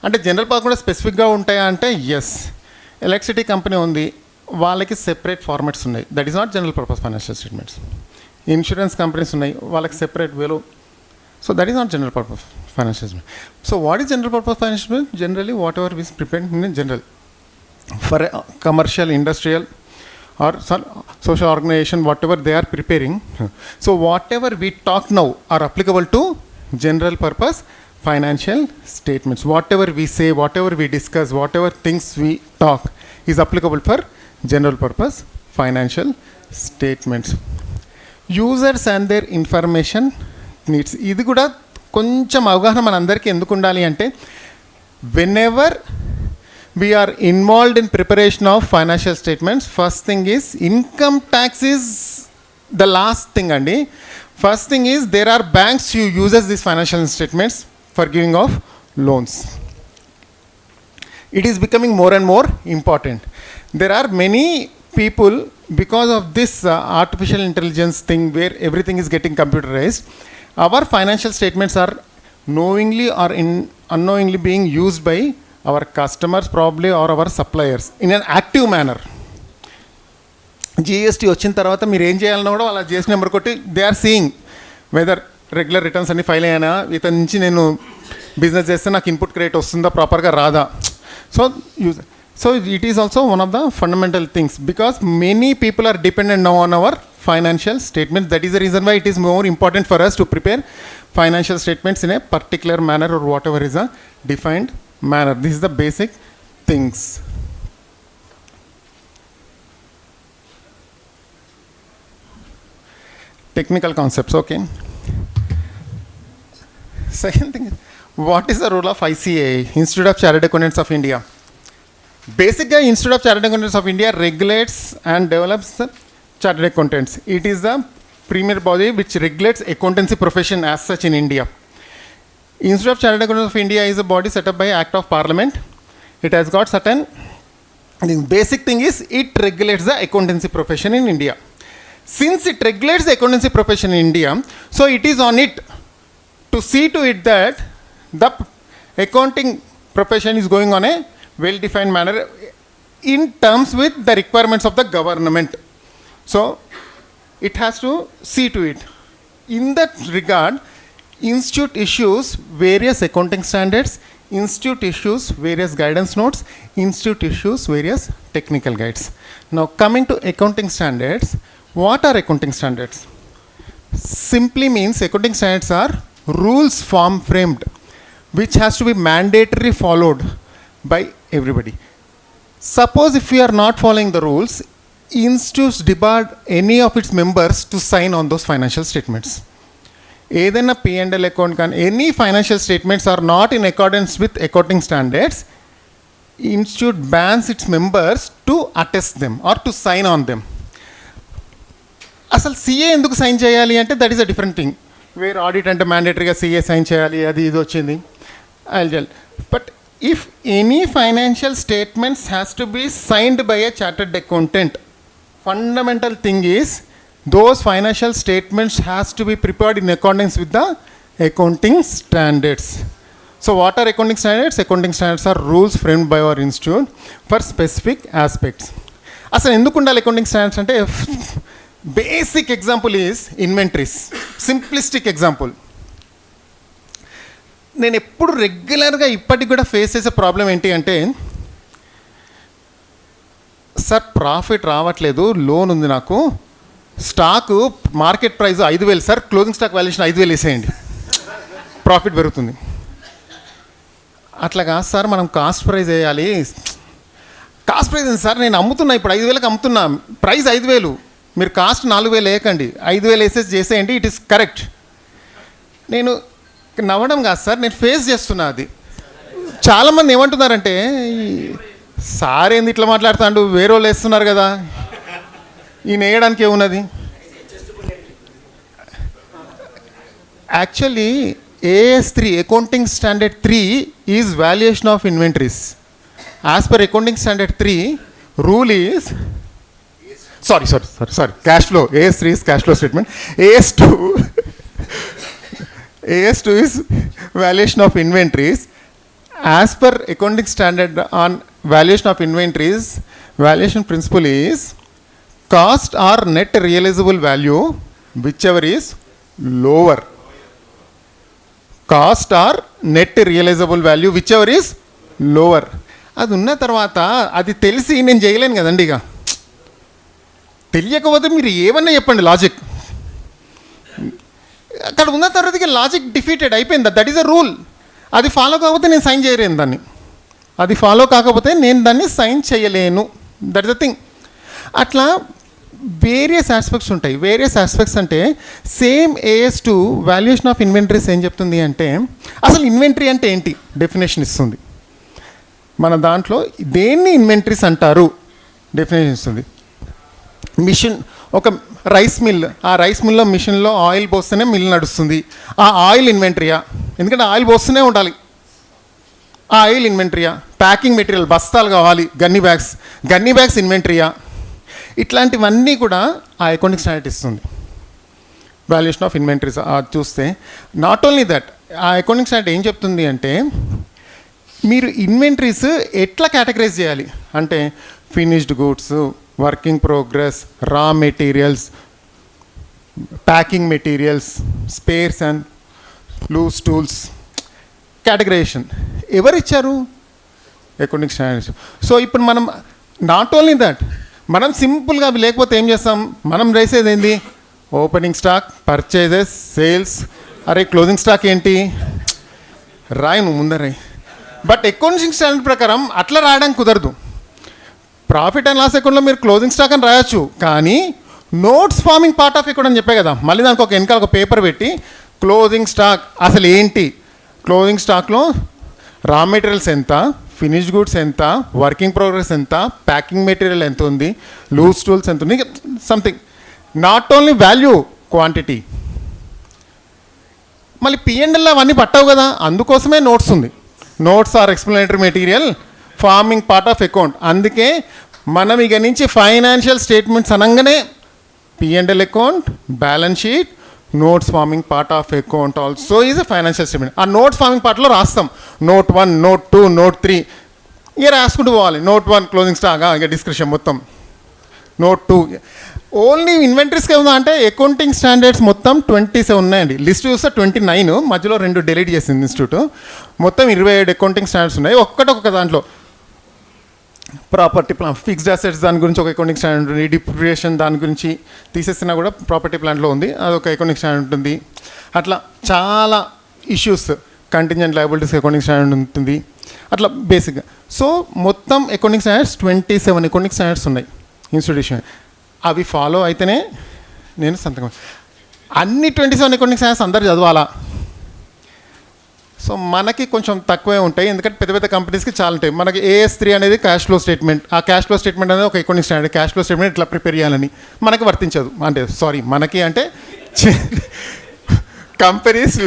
అంటే general purpose కూడా స్పెసిఫిక్గా ఉంటాయా అంటే yes. Electricity company ఉంది, వాళ్ళకి separate formats ఉన్నాయి, that is not general purpose financial statements. Insurance companies ఉన్నాయి, వాళ్ళకి సెపరేట్ వేలో, so that is not general purpose financial statement. So what is general purpose financial statement? Generally what ever is prepared in general for commercial, industrial or social organization, whatever they are preparing. So whatever we talk now are applicable to general purpose financial statements. Whatever we say, whatever we discuss, whatever things we talk is applicable for general purpose financial statements. Users and their information needs. ఇది కూడా కొంచెం అవగాహన మనందరికీ ఎందుకు ఉండాలి అంటే whenever we are involved in preparation of financial statements, first thing is income tax is the last thing andi. First thing is there are banks who uses these financial statements for giving of loans. It is becoming more and more important. There are many people, because of this artificial intelligence thing where everything is getting computerized, our financial statements are knowingly or unknowingly being used by our customers probably or our suppliers in an active manner. GST వచ్చిన తర్వాత మీరు ఏం చేయాలన్నా కూడా వాళ్ళ GST number కొట్టి they are seeing whether regular returns అన్ని file అయ్యానా, ఇతని నుంచి నేను బిజినెస్ చేస్తే నాకు ఇన్పుట్ క్రెడిట్ వస్తుందా, ప్రాపర్గా రాదా. So it is also one of the fundamental things because many people are dependent now on our financial statements. That is the reason why it is more important for us to prepare financial statements in a particular manner or whatever is a defined manner. This is the basic things. Technical concepts, okay. Second thing, what is the role of ICAI, Institute of Chartered Accountants of India? Basically, Institute of Chartered Accountants of India regulates and develops the chartered accountants. It is the premier body which regulates accountancy profession as such in India. Institute of Chartered Accountants of India is a body set up by Act of Parliament. It has got certain, the basic thing is it regulates the accountancy profession in India. Since it regulates the accountancy profession in India, so it is on it to see to it that the accounting profession is going on a well-defined manner in terms with the requirements of the government. So it has to see to it. In that regard, Institute issues various accounting standards, Institute issues various guidance notes, Institute issues various technical guides. Now coming to accounting standards, what are accounting standards? Simply means accounting standards are rules form framed which has to be mandatory followed by everybody. Suppose if we are not following the rules, institutes debarred any of its members to sign on those financial statements. Either P&L account can, any financial statements are not in accordance with accounting standards, institute bans its members to attest them or to sign on them. అసలు CA ఎందుకు sign చేయాలి అంటే that is a different thing. Where audit అంటే మ్యాండేటరీగా CA sign చేయాలి, అది ఇది వచ్చింది. I tell. But if any financial statements has to be signed by a chartered accountant, fundamental thing is those financial statements has to be prepared in accordance with the accounting standards. So what are accounting standards? Accounting standards are rules framed by our institute for specific aspects. అసలు ఎందుకు ఉండాలి accounting standards అంటే basic example is inventories. Simplistic example. నేను ఎప్పుడు రెగ్యులర్గా ఇప్పటికి కూడా face చేసే ప్రాబ్లం ఏంటి అంటే, సార్ ప్రాఫిట్ రావట్లేదు, లోన్ ఉంది నాకు, stock market price 5,000 sir, closing stock valuation 5,000 వేసేయండి, ప్రాఫిట్ పెరుగుతుంది. అట్లా కాదు సార్, మనం కాస్ట్ ప్రైస్ వేయాలి. కాస్ట్ ప్రైస్ ఏంటి సార్, నేను అమ్ముతున్నా ఇప్పుడు 5,000కి అమ్ముతున్నా, ప్రైస్ 5,000, మీరు కాస్ట్ 4,000 వేయకండి, 5,000 వేసేసి చేసేయండి, ఇట్ ఈస్ కరెక్ట్. నేను నవ్వడం కాదు సార్, నేను ఫేస్ చేస్తున్నా అది. చాలామంది ఏమంటున్నారంటే, సార్ ఏంది ఇట్లా మాట్లాడుతాడు, వేరే వాళ్ళు వేస్తున్నారు కదా, ఈయన వేయడానికి ఏమున్నది. Actually AS3 accounting standard 3 is valuation of inventories. As per accounting standard 3 rule is sorry cash flow. AS3 is cash flow statement. AS2 is valuation of inventories. As per accounting standard on valuation of inventories, valuation principle is cost or net realizable value, whichever is lower. Cost or net realizable value, whichever is lower. అది ఉన్న తర్వాత అది తెలిసి నేను చేయలేను కదండి. ఇక తెలియకపోతే మీరు ఏమన్నా చెప్పండి లాజిక్, అక్కడ ఉన్న తర్వాత లాజిక్ డిఫీటెడ్ అయిపోయింది. That is a rule. అది ఫాలో కాకపోతే నేను సైన్ చేయలేను దాన్ని, అది ఫాలో కాకపోతే నేను దాన్ని సైన్ చేయలేను. That is the thing. అట్లా వేరియస్ ఆస్పెక్ట్స్ ఉంటాయి. వేరియస్ ఆస్పెక్ట్స్ అంటే same AS2 valuation of inventories ఏం చెప్తుంది అంటే, అసలు ఇన్వెంటరీ అంటే ఏంటి డెఫినేషన్ ఇస్తుంది. మన దాంట్లో దేన్ని ఇన్వెంటరీస్ అంటారు డెఫినేషన్ ఇస్తుంది. మిషన్, ఒక రైస్ మిల్, ఆ రైస్ మిల్లో మిషన్లో ఆయిల్ పోస్తేనే మిల్ నడుస్తుంది. ఆ ఆయిల్ ఇన్వెంటరీయా? ఎందుకంటే ఆయిల్ పోస్తూనే ఉండాలి. ఆ ఆయిల్ ఇన్వెంటరీయా? ప్యాకింగ్ మెటీరియల్ బస్తాలు కావాలి, గన్నీ బ్యాగ్స్ ఇన్వెంటరీయా? ఇట్లాంటివన్నీ కూడా ఆ అకౌంటింగ్ స్టాండర్డ్ ఇస్తుంది. వాల్యుయేషన్ ఆఫ్ ఇన్వెంటరీస్ చూస్తే నాట్ ఓన్లీ దట్, ఆ అకౌంటింగ్ స్టాండర్డ్ ఏం చెప్తుంది అంటే, మీరు ఇన్వెంటరీస్ ఎట్లా కేటగరైజ్ చేయాలి అంటే, finished goods, working progress, raw materials, packing materials, spares and loose tools, categorisation ఎవరిచ్చారు? Accounting standards. సో ఇప్పుడు మనం నాట్ ఓన్లీ దట్, మనం సింపుల్గా అవి లేకపోతే ఏం చేస్తాం, మనం రాసేది ఏంది, ఓపెనింగ్ స్టాక్, పర్చేజెస్, సేల్స్. అరే క్లోజింగ్ స్టాక్ ఏంటి రాయి, నువ్వు ముందరే. బట్ అకౌంటింగ్ స్టాండర్డ్ ప్రకారం అట్లా రాయడానికి కుదరదు. ప్రాఫిట్ అండ్ లాస్ అకౌంట్లో మీరు క్లోజింగ్ స్టాక్ అని రాయొచ్చు, కానీ notes forming part of account అని చెప్పే కదా, మళ్ళీ దానికి ఒక వెనకాల ఒక పేపర్ పెట్టి క్లోజింగ్ స్టాక్ అసలు ఏంటి, క్లోజింగ్ స్టాక్లో రా మెటీరియల్స్ ఎంత, ఫినిష్డ్ గూడ్స్ ఎంత, వర్కింగ్ ప్రోగ్రెస్ ఎంత, ప్యాకింగ్ మెటీరియల్ ఎంత ఉంది, లూజ్ టూల్స్ ఎంత ఉంది, something. Not only value, quantity. మళ్ళీ P&L అవన్నీ పట్టవు కదా, అందుకోసమే నోట్స్ ఉంది. Notes are explanatory material forming part of account. అందుకే మనం ఇక నుంచి ఫైనాన్షియల్ స్టేట్మెంట్స్ అనగానే P&L account, balance sheet, notes forming part of account also is a financial statement. ఆ నోట్స్ ఫార్మింగ్ పార్ట్లో రాస్తాం నోట్ 1, నోట్ 2, నోట్ 3 ఇక రాసుకుంటూ పోవాలి. నోట్ 1 క్లోజింగ్ స్టాక్ ఇక డిస్క్రిప్షన్ మొత్తం. నోట్ 2 ఓన్లీ ఇన్వెంటరీస్కి ఏమన్నా అంటే అకౌంటింగ్ స్టాండర్డ్స్ మొత్తం 27 ఉన్నాయండి. లిస్ట్ చూస్తే 29, మధ్యలో 2 డిలీట్ చేసింది ఇన్స్టిట్యూట్. మొత్తం 27 అకౌంటింగ్ స్టాండర్డ్స్ ఉన్నాయి. ఒక్కొక్క దాంట్లో ప్రాపర్టీ ప్లాన్, ఫిక్స్డ్ అసెట్స్ దాని గురించి ఒక అకౌంటింగ్ స్టాండర్డ్ ఉంటుంది. డిప్రిసియేషన్ దాని గురించి తీసేసినా కూడా ప్రాపర్టీ ప్లాన్లో ఉంది, అదొక అకౌంటింగ్ స్టాండర్డ్ ఉంటుంది. అట్లా చాలా issues, contingent liabilities accounting standard ఉంటుంది. అట్లా బేసిక్గా సో మొత్తం అకౌంటింగ్ స్టాండర్డ్స్ 27 అకౌంటింగ్ స్టాండర్డ్స్ ఉన్నాయి ఇన్స్టిట్యూషన్. అవి ఫాలో అయితేనే నేను సంతకం. అన్ని 27 అకౌంటింగ్ స్టాండర్డ్స్ అందరు చదవాలా? సో మనకి కొంచెం తక్కువే ఉంటాయి, ఎందుకంటే పెద్ద పెద్ద కంపెనీస్కి చాలా ఉంటాయి. మనకి AS3 అనేది క్యాష్ ఫ్లో స్టేట్మెంట్. ఆ క్యాష్ ఫ్లో స్టేట్మెంట్ అనేది ఒక accounting standard. Cash flow statement ఇట్లా ప్రిపేర్ చేయాలని మనకి వర్తించదు. అంటే మనకి అంటే companies,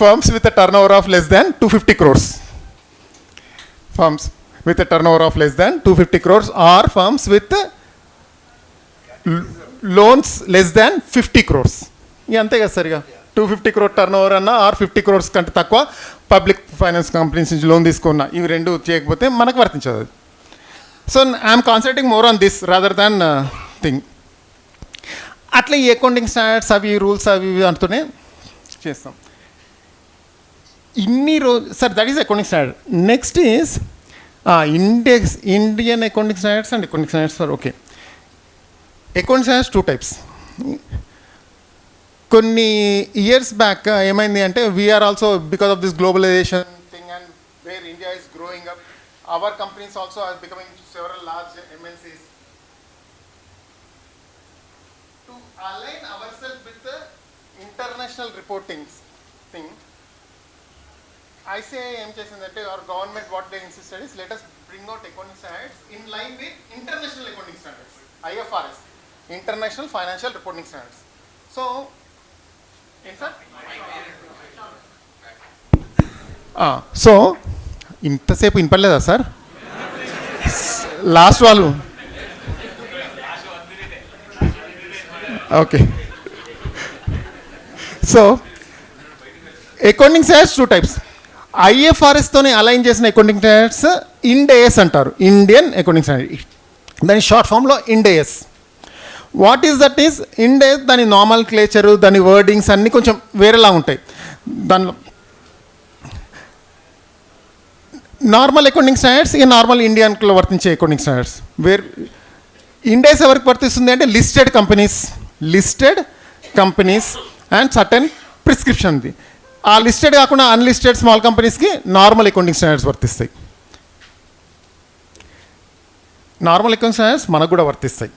firms with turn over of less than 250 crores, firms with a turnover of less than 250 crores or firms with loans less than 50 crores. ఇక అంతే కదా సరిగా 250 crore టర్నోవర్ అన్న ఆర్ 50 crores కంటే తక్కువ పబ్లిక్ ఫైనాన్స్ కంపెనీస్ నుంచి loan తీసుకున్న ఇవి రెండు చేయకపోతే మనకు వర్తించదు. So I'm concentrating more on this rather than thing. అట్లా ఈ అకౌంటింగ్ స్టాండర్డ్స్ అవి రూల్స్ అవి ఇవి అంటూనే చేస్తాం. ఇన్ని రోజు sir that is accounting standard. Next is Indian accounting standards and accounting standards sir. Okay, accounting standards 2 types. కొన్ని ఇయర్స్ బ్యాక్ ఏమైంది అంటే we're also because of this globalisation thing and where India is growing up, our companies also are becoming several large MNCs. To align our self with international reporting thing, ICAI ఏం చేసిందంటే our government what they insisted is let us bring out accounting standards in line with international accounting standards, IFRS, International Financial Reporting Standards. So so ఇంతసేపు వినపడలేదా sir? Last వాళ్ళు okay. So accounting standards 2 types. IFRSతోనే align చేసిన accounting standards IND AS అంటారు, Indian accounting standard. దాని short ఫామ్లో IND AS. What is that is IND AS? దాని normal క్లేచరు, దాని వర్డింగ్స్ అన్నీ కొంచెం వేరేలా ఉంటాయి. దానిలో నార్మల్ అకౌంటింగ్ స్టాండర్డ్స్ ఇక నార్మల్ ఇండియన్లో వర్తించే అకౌంటింగ్ స్టాండర్డ్స్. IND AS ఎవరికి వర్తిస్తుంది అంటే listed companies and certain prescription ఉంది. ఆ లిస్టెడ్ కాకుండా అన్లిస్టెడ్ స్మాల్ కంపెనీస్కి నార్మల్ అకౌంటింగ్ స్టాండర్డ్స్ వర్తిస్తాయి. నార్మల్ అకౌంటింగ్ స్టాండర్డ్స్ మనకు కూడా వర్తిస్తాయి.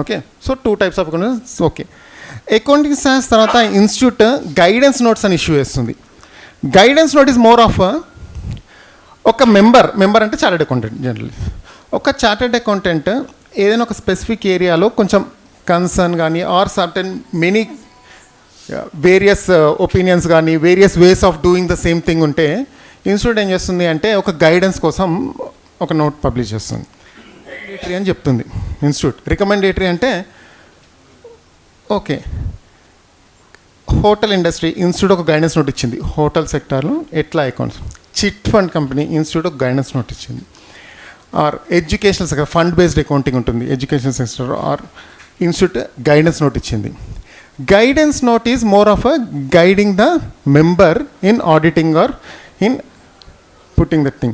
Okay, so 2 types of accounting. Okay, accounting standards తర్వాత ఇన్స్టిట్యూట్ గైడెన్స్ నోట్స్ అని ఇష్యూ చేస్తుంది. Guidance note is more of ఒక మెంబర్ అంటే చార్టెడ్ అకౌంటెంట్. జనరల్లీ ఒక చార్టెడ్ అకౌంటెంట్ ఏదైనా ఒక స్పెసిఫిక్ ఏరియాలో కొంచెం కన్సర్న్ కానీ or certain many various opinions కానీ various ways of doing the same thing ఉంటే ఇన్స్టిట్యూట్ ఏం చేస్తుంది అంటే ఒక గైడెన్స్ కోసం ఒక నోట్ పబ్లిష్ చేస్తుంది. రికమెండేటరీ అని చెప్తుంది ఇన్స్టిట్యూట్. రికమెండేటరీ అంటే ఓకే, హోటల్ ఇండస్ట్రీ ఇన్స్టిట్యూట్ ఒక గైడెన్స్ నోట్ ఇచ్చింది. హోటల్ సెక్టార్లో ఎట్లా accounts, chit fund company institute ఒక గైడెన్స్ నోట్ ఇచ్చింది. Or educational sector, fund based accounting ఉంటుంది education sector, or institute guidance note ఇచ్చింది. Guidance note is more of a guiding the member in auditing or in putting that thing.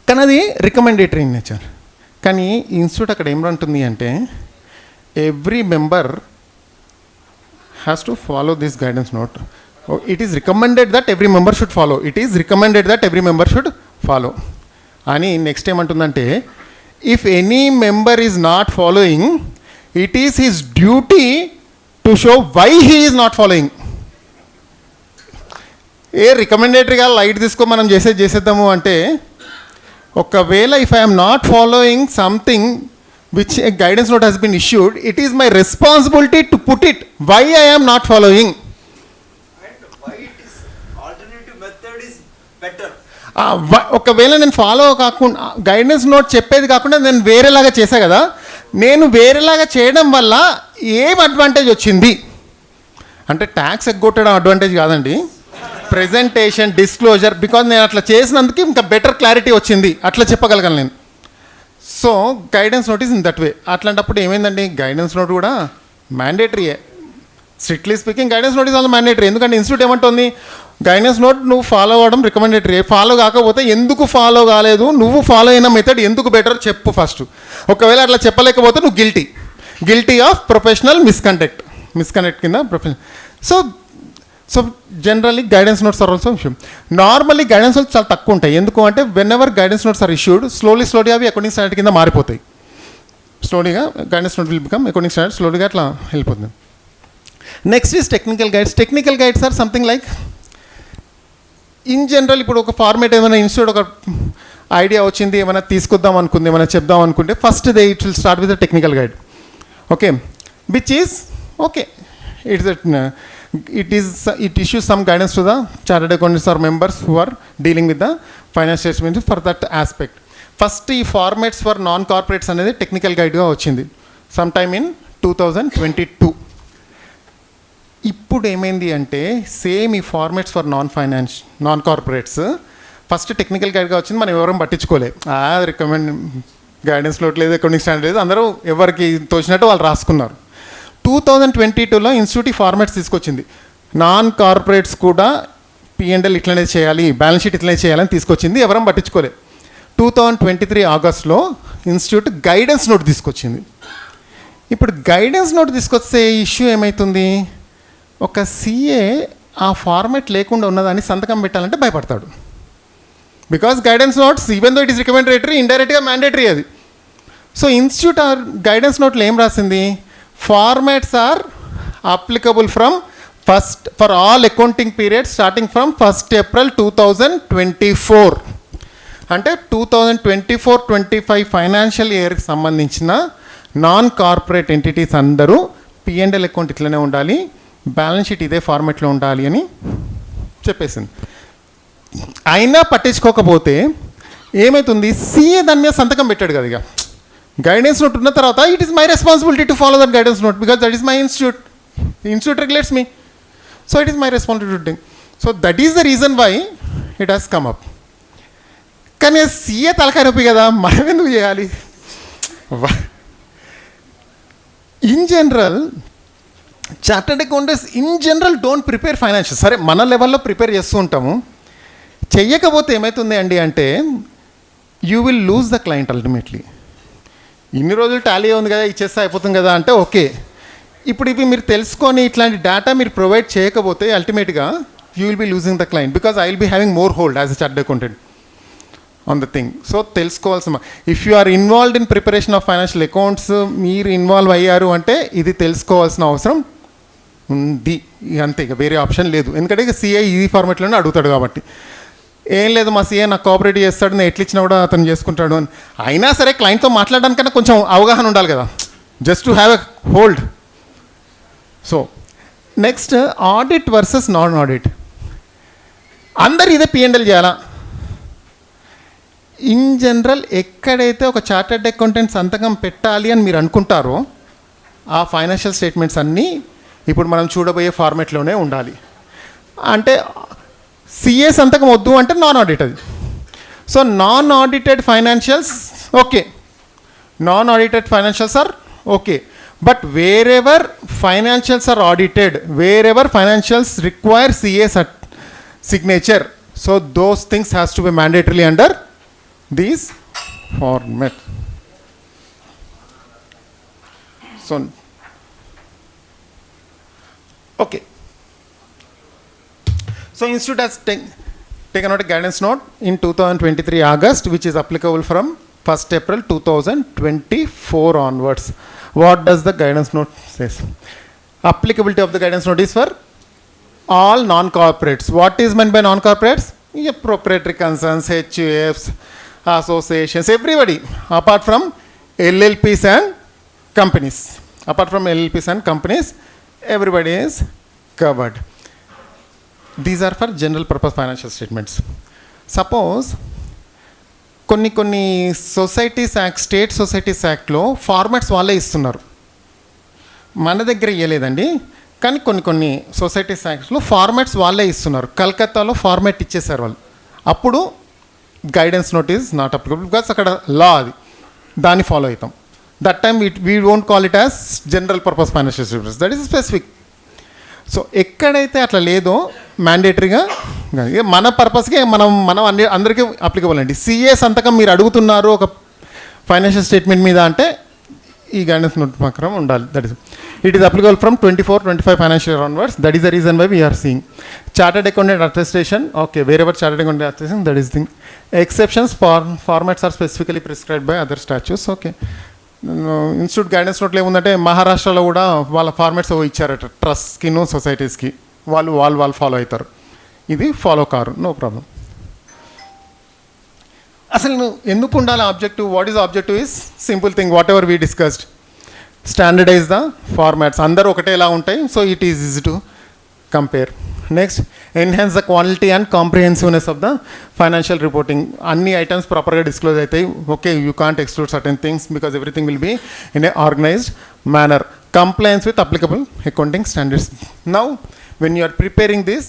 కానీ అది recommendatory in nature. కానీ institute అక్కడ ఏమంటుంది అంటే every member has to follow this guidance note. It is recommended that every member should follow. అని next ఏమంటుందంటే if any member is not following, it is his duty to show why he is not following. రికమెండేటరీగా light తీసుకో మనం చేసేద్దాము అంటే ఒకవేళ if I'm not following something which a guidance note has been issued, it is my responsibility to put it why I am not following. ఒకవేళ నేను follow కాకుండా guidance note చెప్పేది కాకుండా నేను వేరేలాగా చేశా కదా, నేను వేరేలాగా చేయడం వల్ల ఏం అడ్వాంటేజ్ వచ్చింది అంటే ట్యాక్స్ ఎగ్గొట్టడం అడ్వాంటేజ్ కాదండి, ప్రెజెంటేషన్ డిస్క్లోజర్, బికాజ్ నేను అట్లా చేసినందుకు ఇంకా బెటర్ క్లారిటీ వచ్చింది అట్లా చెప్పగలను నేను. So guidance note is in that way. అట్లాంటప్పుడు ఏమైందండి, గైడెన్స్ నోట్ కూడా మ్యాండేటరీయే. Strictly speaking guidance note is also mandatory. ఎందుకంటే ఇన్స్టిట్యూట్ ఏమంటుంది, గైడెన్స్ నోట్ నువ్వు ఫాలో అవ్వడం రికమెండేటరీ, ఫాలో కాకపోతే ఎందుకు ఫాలో కాలేదు, నువ్వు ఫాలో అయిన మెథడ్ ఎందుకు బెటర్ చెప్పు ఫస్ట్. ఒకవేళ అట్లా చెప్పలేకపోతే నువ్వు గిల్టీ ఆఫ్ ప్రొఫెషనల్ మిస్కండక్ట్ కింద professional. So generally guidance notes are also issue. Normally guidance notes చాలా తక్కువ ఉంటాయి. ఎందుకు అంటే whenever guidance notes are issued slowly అవి అకౌంటింగ్ స్టాండర్డ్ కింద మారిపోతాయి. స్లోలీగా guidance note will become accounting standard, స్లోలీగా అట్లా వెళ్ళిపోతుంది. Next is technical guides. Technical guides are something like in general ఇప్పుడు ఒక ఫార్మేట్ ఏమైనా ఇన్స్టిట్యూట్ ఒక ఐడియా వచ్చింది, ఏమైనా తీసుకొద్దాం అనుకుంది, ఏమైనా చెప్దాం అనుకుంటే first it will start with the technical guide. Okay, which is okay, it issues some guidance to the chartered accountants or members who are dealing with the financial statements for that aspect. First ఈ formats for non corporates అనేది technical గైడ్గా వచ్చింది some time in 2022. ఇప్పుడు ఏమైంది అంటే same ఈ formats for non corporates first technical గైడ్గా వచ్చింది, మనం ఎవరం పట్టించుకోలే, రికమెండ్ గైడెన్స్ నోట్ లేదు, అకౌంటింగ్ స్టాండర్డ్ లేదు, అందరూ ఎవరికి తోచినట్టు వాళ్ళు రాసుకున్నారు. 2022లో ఇన్స్టిట్యూట్ ఈ ఫార్మాట్స్ తీసుకొచ్చింది. నాన్ కార్పొరేట్స్ కూడా P&L ఇట్లనే చేయాలి, బ్యాలెన్స్ షీట్ ఇట్లనే చేయాలని తీసుకొచ్చింది, ఎవరం పట్టించుకోలే. 2023 ఆగస్ట్లో ఇన్స్టిట్యూట్ గైడెన్స్ నోట్ తీసుకొచ్చింది. ఇప్పుడు గైడెన్స్ నోట్ తీసుకొచ్చే ఇష్యూ ఏమవుతుంది, ఒక CA ఆ ఫార్మాట్ లేకుండా ఉన్నదాన్ని సంతకం పెట్టాలంటే భయపడతాడు. Because guidance notes even though it is recommendatory, ఇండైరెక్ట్గా మ్యాండేటరీ అది. సో ఇన్స్టిట్యూట్ ఆ గైడెన్స్ నోట్లో ఏం రాసింది, formats are applicable from for all accounting period starting from 1st April 2024. అంటే 2024-25 ఫైనాన్షియల్ ఇయర్కి సంబంధించిన నాన్ కార్పొరేట్ ఎంటిటీస్ అందరూ P&L అకౌంట్ ఇట్లనే ఉండాలి, బ్యాలెన్స్ షీట్ ఇదే ఫార్మాట్లో ఉండాలి అని చెప్పేసింది. అయినా పట్టించుకోకపోతే ఏమవుతుంది, CA దాని మీద సంతకం పెట్టాడు కదా. ఇక గైడెన్స్ నోట్ ఉన్న తర్వాత it is my responsibility to follow that guidance note because that is my institute regulates me, so it is my responsibility. So that is the reason why it has come up. కానీ CA తలకాయ నొప్పి కదా, మనం ఎందుకు చేయాలి. In general chartered accountants in general don't prepare financial. సరే మన లెవెల్లో ప్రిపేర్ చేస్తూ ఉంటాము, చెయ్యకపోతే ఏమవుతుంది అండి అంటే you will lose the client ultimately. ఇన్ని రోజులు టాలీ ఉంది కదా, ఇచ్చేస్తే అయిపోతుంది కదా అంటే ఓకే. ఇప్పుడు ఇవి మీరు తెలుసుకొని ఇట్లాంటి డేటా మీరు ప్రొవైడ్ చేయకపోతే అల్టిమేట్గా you will be losing the client because I will be having more hold as a chartered accountant on the thing. So తెలుసుకోవాల్సిన, if you are involved in preparation of financial accounts, మీరు involve అయ్యారు అంటే ఇది తెలుసుకోవాల్సిన అవసరం ఉంది. అంతే, ఇక వేరే ఆప్షన్ లేదు. ఎందుకంటే ఇక CA ఈ ఫార్మాట్లోనే అడుగుతాడు కాబట్టి. ఏం లేదు మా CA నాకు కోఆపరేట్ చేస్తాడు, నేను ఎట్లా ఇచ్చినా కూడా అతను చేసుకుంటాడు అని. అయినా సరే క్లయింట్తో మాట్లాడడానికన్నా కొంచెం అవగాహన ఉండాలి కదా, just to have a hold. So next audit versus non audit. అందరు ఇదే P&L చేయాలా? ఇన్ జనరల్ ఎక్కడైతే ఒక చార్టర్డ్ అకౌంటెంట్ సంతకం పెట్టాలి అని మీరు అనుకుంటారో ఆ ఫైనాన్షియల్ స్టేట్మెంట్స్ అన్నీ ఇప్పుడు మనం చూడబోయే ఫార్మాట్లోనే ఉండాలి. అంటే CA సంతకం వద్దు అంటే నాన్ ఆడిట్ అది. So non audited financials okay, non audited financials are okay, but wherever financials are audited, wherever financials require CA signature, so those things has to be mandatorily under these format. So okay, so institute has taken out a guidance note in 2023 August which is applicable from 1st April 2024 onwards. What does the guidance note says? Applicability of the guidance note is for all non-corporates. What is meant by non-corporates? Yeah, proprietary concerns, HUFs, associations, everybody apart from LLPs and companies. Apart from LLPs and companies, everybody is covered. These are for general purpose financial statements. Suppose కొన్ని societies act, state societies యాక్ట్లో formats వాళ్ళే ఇస్తున్నారు, మన దగ్గర ఇవ్వలేదండి. కానీ కొన్ని societies యాక్ట్స్లో formats వాళ్ళే ఇస్తున్నారు. కలకత్తాలో ఫార్మాట్ ఇచ్చేసారు వాళ్ళు. అప్పుడు guidance notice not applicable, because అక్కడ లా అది, దాన్ని ఫాలో అవుతాం. That time we won't call it as general purpose financial statements, that is specific. So ఎక్కడైతే అట్లా లేదో మ్యాండేటరీగా మన పర్పస్కి మనం అందరికీ అప్లికబుల్ అండి. సిఏ సంతకం మీరు అడుగుతున్నారు ఒక ఫైనాన్షియల్ స్టేట్మెంట్ మీద అంటే ఈ గైడెన్స్ నోట్ ప్రకారం ఉండాలి. That is it is applicable from 24-25 financial year onwards. That is the reason why we're seeing chartered accountant attestation. Okay, wherever chartered accountant attestation, that is thing. Exceptions formats are specifically prescribed by other statutes. Okay, institute guidance నోట్లో ఏముందంటే మహారాష్ట్రలో కూడా వాళ్ళ formats ఇచ్చారట ట్రస్ట్కి, సొసైటీస్కి, వాళ్ళు follow అవుతారు. ఇది follow car, no problem. అసలు నువ్వు ఎందుకు ఉండాలి objective? What is objective is simple thing, whatever we discussed. Standardise the formats, అందరూ ఒకటేలా ఉంటాయి, so it is easy to compare. Next, enhance the quality and comprehensiveness of the financial reporting. అన్ని items ప్రాపర్గా disclose అవుతాయి. Okay, you can't exclude certain things because everything will be in a organised manner. Compliance with applicable accounting standards. Now, when you are preparing this,